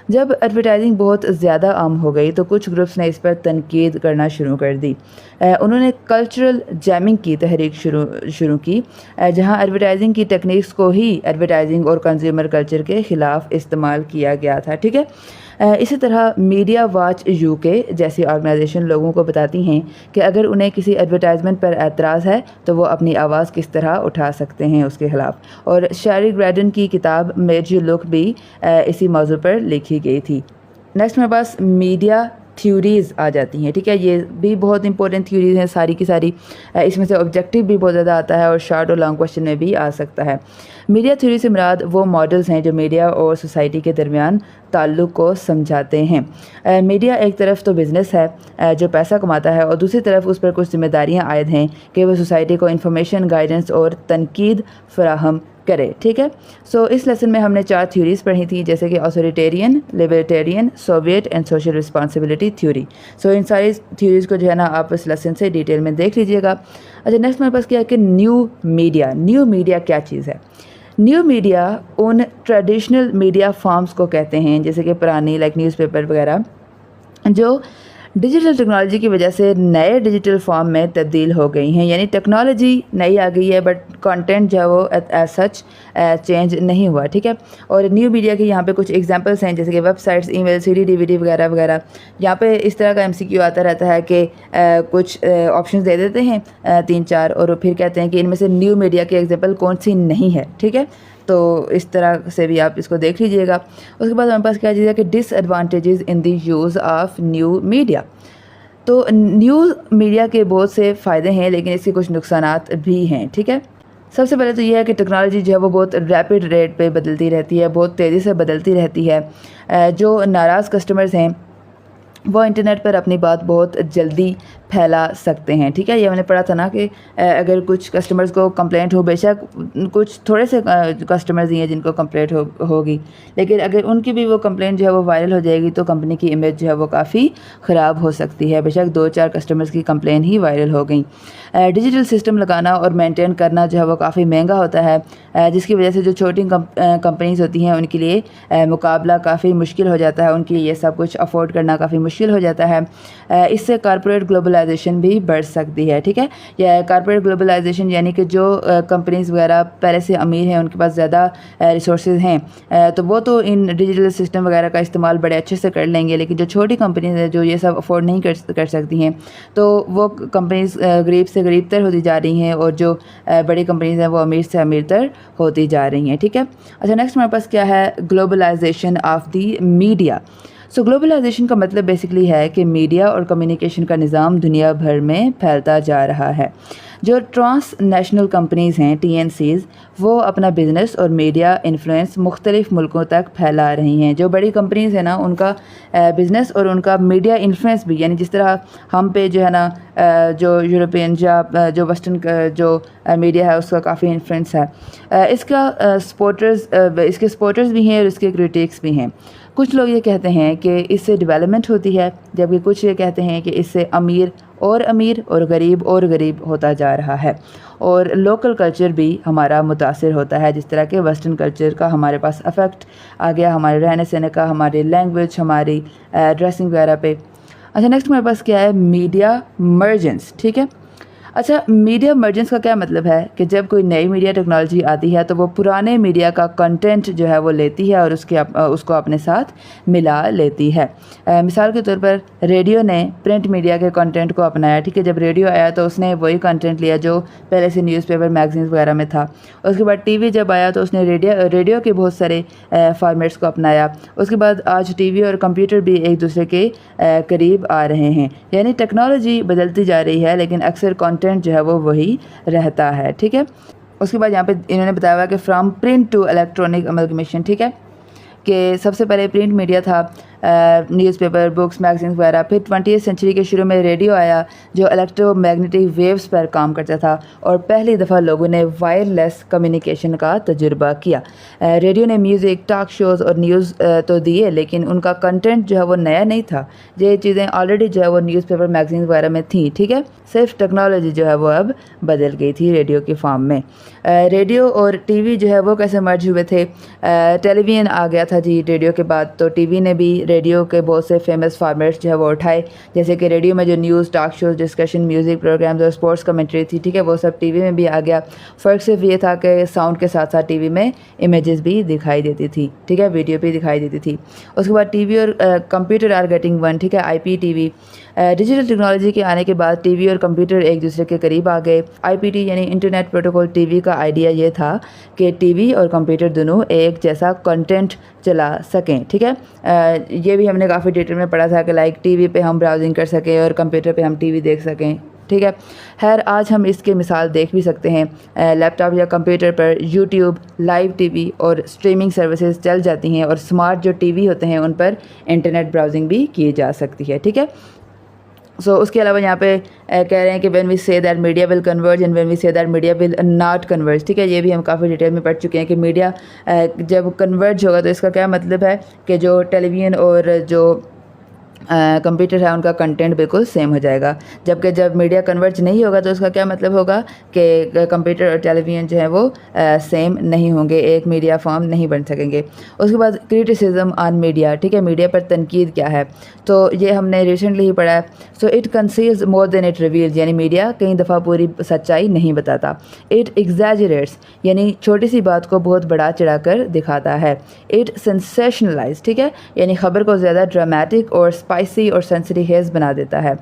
जब एडवर्टाइजिंग बहुत ज़्यादा आम हो गई तो कुछ ग्रुप्स ने इस पर तनकीद करना शुरू कर दी। उन्होंने कल्चरल जैमिंग की तहरीक शुरू की, जहां एडवर्टाइजिंग की टेक्निक्स को ही एडवर्टाइजिंग और कंज्यूमर कल्चर के ख़िलाफ़ इस्तेमाल किया गया था। ठीक है। इसी तरह मीडिया वॉच यूके जैसी ऑर्गेनाइजेशन लोगों को बताती हैं कि अगर उन्हें किसी एडवर्टाइजमेंट पर एतराज़ है तो वो अपनी आवाज़ किस तरह उठा सकते हैं उसके ख़िलाफ़। और शैरी ग्रैडन की किताब मेड यू लुक भी इसी मौजू पर लिखी गई थी। नेक्स्ट मेरे पास मीडिया थ्योरीज़ आ जाती हैं। ठीक है, ये भी बहुत इंपॉर्टेंट थ्योरीज़ हैं सारी की सारी। इसमें से ऑब्जेक्टिव भी बहुत ज़्यादा आता है और शॉर्ट और लॉन्ग क्वेश्चन में भी आ सकता है। मीडिया थ्योरी से मुराद वो मॉडल्स हैं जो मीडिया और सोसाइटी के दरमियान ताल्लुक़ को समझाते हैं। मीडिया एक तरफ तो बिज़नेस है जो पैसा कमाता है और दूसरी तरफ उस पर कुछ जिम्मेदारियाँ आयद हैं कि वह सोसाइटी को इंफॉर्मेशन, गाइडेंस और तनकीद फराहम करे। ठीक है। सो इस लेसन में हमने 4 थ्योरीज़ पढ़ी थी, जैसे कि authoritarian, libertarian, Soviet and social responsibility theory. So इन सारी थ्योरीज़ को जो है ना आप इस लेसन से डिटेल में देख लीजिएगा। अच्छा, नेक्स्ट मेरे पास क्या है कि न्यू मीडिया क्या चीज़ है। न्यू मीडिया उन ट्रेडिशनल मीडिया फॉर्म्स को कहते हैं, जैसे कि पुरानी लाइक न्यूज़पेपर वगैरह, जो डिजिटल टेक्नोलॉजी की वजह से नए डिजिटल फॉर्म में तब्दील हो गई हैं। यानी टेक्नोलॉजी नई आ गई है बट कंटेंट जो है वो एज सच चेंज नहीं हुआ। ठीक है। और न्यू मीडिया के यहाँ पे कुछ एग्जांपल्स हैं, जैसे कि वेबसाइट्स, ईमेल, सीडी, डीवीडी वगैरह वगैरह। यहाँ पे इस तरह का एमसीक्यू आता रहता है कि कुछ ऑप्शंस दे देते हैं 3-4 और फिर कहते हैं कि इनमें से न्यू मीडिया की एग्जाम्पल कौन सी नहीं है। ठीक है, तो इस तरह से भी आप इसको देख लीजिएगा। उसके बाद हमारे पास क्या चीज़ है कि disadvantages in the use of new media. तो न्यू मीडिया के बहुत से फ़ायदे हैं लेकिन इसके कुछ नुकसानात भी हैं। ठीक है। सबसे पहले तो ये है कि टेक्नोलॉजी जो है वो बहुत रैपिड रेट पे बदलती रहती है, बहुत तेज़ी से बदलती रहती है। जो नाराज़ कस्टमर्स हैं वो इंटरनेट पर अपनी बात बहुत जल्दी फैला सकते हैं। ठीक है, ये मैंने पढ़ा था ना कि अगर कुछ कस्टमर्स को कंप्लेंट हो, बेशक कुछ थोड़े से कस्टमर्स ही हैं जिनको कंप्लेंट होगी, लेकिन अगर उनकी भी वो कंप्लेंट जो है वो वायरल हो जाएगी तो कंपनी की इमेज जो है वो काफ़ी ख़राब हो सकती है। बेशक 2-4 कस्टमर्स की कंप्लेंट ही वायरल हो गई। डिजिटल सिस्टम लगाना और मेंटेन करना जो है वो काफ़ी महंगा होता है, जिसकी वजह से जो छोटी कंपनीज़ होती हैं उनके लिए मुकाबला काफ़ी मुश्किल हो जाता है, उनके लिए ये सब कुछ अफोर्ड करना काफ़ी मुश्किल हो जाता है। इससे कॉर्पोरेट ग्लोबलाइजेशन भी बढ़ सकती है। ठीक है, या कॉर्पोरेट ग्लोबलाइजेशन यानी कि जो कंपनीज़ वगैरह पहले से अमीर हैं, उनके पास ज़्यादा रिसोर्सेज हैं, तो वो तो इन डिजिटल सिस्टम वगैरह का इस्तेमाल बड़े अच्छे से कर लेंगे, लेकिन जो छोटी कंपनीज़ हैं जो ये सब अफोर्ड नहीं कर सकती हैं, तो वो कंपनीज़ गरीब से गरीब तर होती जा रही हैं और जो बड़ी कंपनीज़ हैं वो अमीर से अमीर तर होती जा रही हैं। ठीक है। अच्छा, नेक्स्ट हमारे पास क्या है, globalisation of the media. So globalisation का मतलब बेसिकली है कि मीडिया और कम्युनिकेशन का निज़ाम दुनिया भर में फैलता जा रहा है। जो ट्रांसनेशनल कंपनीज़ हैं TNCs, वो अपना बिज़नेस और मीडिया इन्फ्लुएंस मुख्तलिफ मुल्कों तक फैला रही हैं। जो बड़ी कंपनीज़ हैं ना, उनका बिज़नेस और उनका मीडिया इन्फ्लुएंस भी, यानी जिस तरह हम पे जो है ना जो यूरोपियन या जो वेस्टर्न जो मीडिया है उसका काफ़ी इन्फ्लुएंस है। इसके सपोर्टर्स भी हैं और इसके क्रिटिक्स भी हैं। कुछ लोग ये कहते हैं कि इससे डेवलपमेंट होती है, जबकि कुछ ये कहते हैं कि इससे अमीर और गरीब होता जा रहा है और लोकल कल्चर भी हमारा मुतासिर होता है, जिस तरह के वेस्टर्न कल्चर का हमारे पास अफेक्ट आ गया हमारे रहने सहने का, हमारी लैंग्वेज, हमारी ड्रेसिंग वगैरह पे। अच्छा, नेक्स्ट हमारे पास क्या है, मीडिया मर्जेंस। ठीक है। अच्छा, मीडिया मर्जेंस का क्या मतलब है कि जब कोई नई मीडिया टेक्नोलॉजी आती है तो वो पुराने मीडिया का कंटेंट जो है वो लेती है और उसको अपने साथ मिला लेती है। मिसाल के तौर पर रेडियो ने प्रिंट मीडिया के कंटेंट को अपनाया। ठीक है, जब रेडियो आया तो उसने वही कंटेंट लिया जो पहले से न्यूज़पेपर, मैगजीन्स वगैरह में था। उसके बाद टीवी जब आया तो उसने रेडियो के बहुत सारे फॉर्मेट्स को अपनाया। उसके बाद आज टीवी और कंप्यूटर भी एक दूसरे के करीब आ रहे हैं। यानी टेक्नोलॉजी बदलती जा रही है लेकिन अक्सर कंटेंट जो है वो वही रहता है। ठीक है। उसके बाद यहाँ पे इन्होंने बताया हुआ कि from print to electronic amalgamation. ठीक है, कि सबसे पहले प्रिंट मीडिया था न्यूज़पेपर, बुक्स, मैगजीन्स वगैरह। फिर 20वीं सेंचुरी के शुरू में रेडियो आया जो इलेक्ट्रोमैग्नेटिक वेव्स पर काम करता था और पहली दफ़ा लोगों ने वायरलेस कम्युनिकेशन का तजुर्बा किया। रेडियो ने म्यूज़िक, टॉक शोज़ और न्यूज़ तो दिए, लेकिन उनका कंटेंट जो है वो नया नहीं था। ये चीज़ें ऑलरेडी जो है वो न्यूज़पेपर, मैगजीन वगैरह में थी, ठीक है। सिर्फ टेक्नोलॉजी जो है वो अब बदल गई थी रेडियो की फॉर्म में। रेडियो और टीवी जो है वो कैसे मर्ज हुए थे? टेलीविज़न आ गया था जी रेडियो के बाद, तो टीवी ने भी रेडियो के बहुत से फेमस फॉर्मेट्स जो है वो उठाए, जैसे कि रेडियो में जो news, talk shows, discussion, music programmes और स्पोर्ट्स कमेंट्री थी, ठीक है, वो सब टीवी में भी आ गया। फ़र्क सिर्फ ये था कि साउंड के साथ साथ टीवी में इमेजेस भी दिखाई देती थी, ठीक है, वीडियो भी दिखाई देती थी। उसके बाद टीवी और कंप्यूटर आर गेटिंग वन, ठीक है, IPTV। डिजिटल टेक्नोलॉजी के आने के बाद टीवी और कंप्यूटर एक दूसरे के करीब आ गए। IPT यानी इंटरनेट प्रोटोकॉल टीवी का आइडिया ये था कि टीवी और कंप्यूटर दोनों एक जैसा कंटेंट चला सकें, ठीक है। ये भी हमने काफ़ी डिटेल में पढ़ा था कि लाइक टीवी पे हम ब्राउजिंग कर सकें और कंप्यूटर पे हम टीवी देख सकें, ठीक है। खैर आज हम इसके मिसाल देख भी सकते हैं। लैपटॉप या कंप्यूटर पर यूट्यूब, लाइव टीवी और स्ट्रीमिंग सर्विसेज चल जाती हैं और स्मार्ट जो टीवी होते हैं उन पर इंटरनेट ब्राउजिंग भी की जा सकती है, ठीक है। उसके अलावा यहाँ पे कह रहे हैं कि when we say that media will converge and when we say that media will not converge, ठीक है। ये भी हम काफ़ी डिटेल में पढ़ चुके हैं कि मीडिया जब कन्वर्ज होगा तो इसका क्या मतलब है कि जो टेलीविज़न और जो कंप्यूटर है उनका कंटेंट बिल्कुल सेम हो जाएगा, जबकि जब मीडिया कन्वर्ज नहीं होगा तो उसका क्या मतलब होगा कि कंप्यूटर और टेलीविज़न जो है वो सेम नहीं होंगे, एक मीडिया फॉर्म नहीं बन सकेंगे। उसके बाद क्रिटिसिज्म ऑन मीडिया, ठीक है, मीडिया पर तनकीद क्या है, तो ये हमने रिसेंटली ही पढ़ा है। So it conceals more than it reveals, यानी मीडिया कई दफ़ा पूरी सच्चाई नहीं बताता। इट एग्जैजरेट्स, यानी छोटी सी बात को बहुत बड़ा चढ़ा कर दिखाता है। इट सेंसेशनलाइज, ठीक है, यानी ख़बर को ज़्यादा ड्रामेटिक और स्पाइसी और सेंसिटिव बना देता है।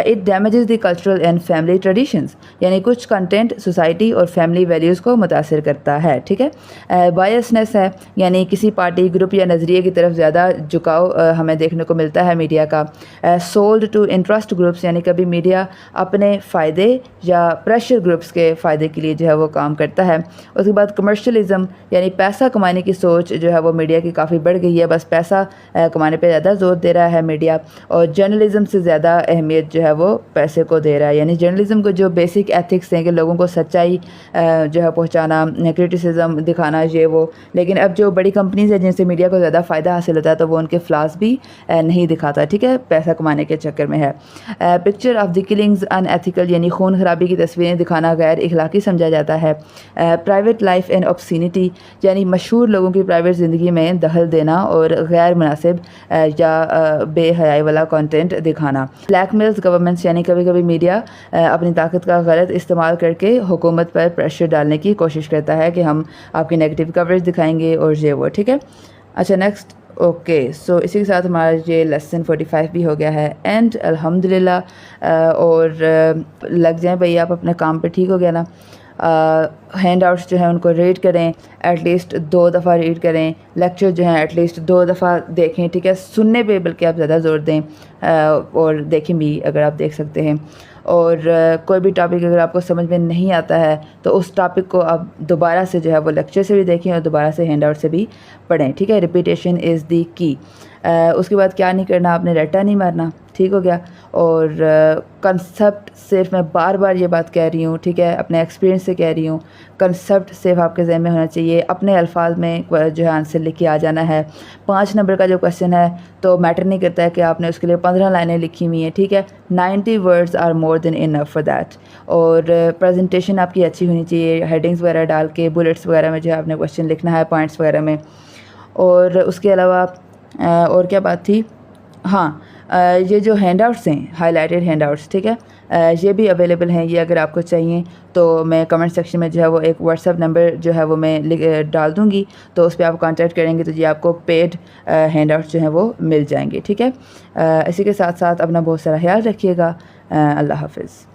It damages the cultural and family traditions, यानी कुछ कंटेंट सोसाइटी और फैमिली वैल्यूज़ को मुतासिर करता है, ठीक है। बायसनेस है, यानी किसी पार्टी, ग्रुप या नज़रिए की तरफ ज़्यादा झुकाव हमें देखने को मिलता है मीडिया का। सोल्ड टू इंटरेस्ट ग्रुप्स, यानी कभी मीडिया अपने फ़ायदे या प्रेशर ग्रुप्स के फ़ायदे के लिए जो है वो काम करता है। उसके बाद कमर्शलिज़म, यानी पैसा कमाने की सोच जो है वो मीडिया की काफ़ी बढ़ गई है, बस पैसा कमाने पे ज़्यादा जोर दे रहा है मीडिया, और जर्नलिज़म से ज़्यादा अहमियत जो है वो पैसे को दे रहा है। यानी जर्नलिज़म को जो बेसिक एथिक्स हैं कि लोगों को सच्चाई जो है पहुंचाना, क्रिटिसिज्म दिखाना, ये वो, लेकिन अब जो बड़ी कंपनीज़ हैं जिनसे मीडिया को ज़्यादा फ़ायदा हासिल होता है तो वो उनके फ्लॉस भी नहीं दिखाता, ठीक है, पैसा कमाने के चक्कर में है। Picture of the killings unethical, यानी खून खराबी की तस्वीरें दिखाना गैर इखलाकी समझा जाता है। प्राइवेट लाइफ एंड ऑब्ससीनिटी, यानी मशहूर लोगों की प्राइवेट ज़िंदगी में दखल देना और गैर मुनासिब या बेहयाई वाला कंटेंट दिखाना। ब्लैकमेल्स गवर्नमेंट्स, यानी कभी कभी मीडिया अपनी ताकत का गलत इस्तेमाल करके हुकूमत पर प्रेशर डालने की कोशिश करता है कि हम आपकी नेगेटिव कवरेज दिखाएंगे और ये वो, ठीक है। अच्छा नेक्स्ट, ओके, सो इसी के साथ हमारा ये लेसन 45 भी हो गया है एंड अल्हम्दुलिल्लाह। और लग जाएं भाई आप अपने काम पे, ठीक हो गया ना। हैंड आउट्स जो हैं उनको रीड करें, एटलीस्ट 2 दफ़ा रीड करें। लेक्चर जो हैं एटलीस्ट 2 दफ़ा देखें, ठीक है, सुनने पे बल्कि आप ज़्यादा ज़ोर दें और देखें भी अगर आप देख सकते हैं। और कोई भी टॉपिक अगर आपको समझ में नहीं आता है तो उस टॉपिक को आप दोबारा से जो है वो लेक्चर से भी देखें और दोबारा से हैंड आउट से भी पढ़ें, ठीक है। रिपीटेशन इज़ दी की। उसके बाद क्या नहीं करना, आपने रट्टा नहीं मारना, ठीक हो गया। और कंसेप्ट सिर्फ, मैं बार बार ये बात कह रही हूँ, ठीक है, अपने एक्सपीरियंस से कह रही हूँ, कंसेप्ट सिर्फ आपके ज़हन में होना चाहिए, अपने अल्फाज में जो है आंसर लिख के आ जाना है। 5 नंबर का जो क्वेश्चन है तो मैटर नहीं करता है कि आपने उसके लिए 15 लाइनें लिखी हुई हैं, ठीक है, 90 words are more than enough for that. और प्रेजेंटेशन आपकी अच्छी होनी चाहिए, हेडिंग्स वगैरह डाल के, बुलेट्स वगैरह में जो है आपने क्वेश्चन लिखना है, पॉइंट्स वगैरह में। और उसके अलावा और क्या बात थी, हाँ, ये जो हैंड आउट्स हैं, हाईलाइटेड हैंड आउट्स, ठीक है, ये भी अवेलेबल हैं। ये अगर आपको चाहिए तो मैं कमेंट सेक्शन में जो है वो एक व्हाट्सएप नंबर जो है वो मैं डाल दूँगी, तो उस पर आप कांटेक्ट करेंगे तो ये आपको पेड हैंड आउट्स जो हैं वो मिल जाएंगे, ठीक है। इसी के साथ साथ अपना बहुत सारा ख्याल रखिएगा। अल्लाह हाफ़िज़।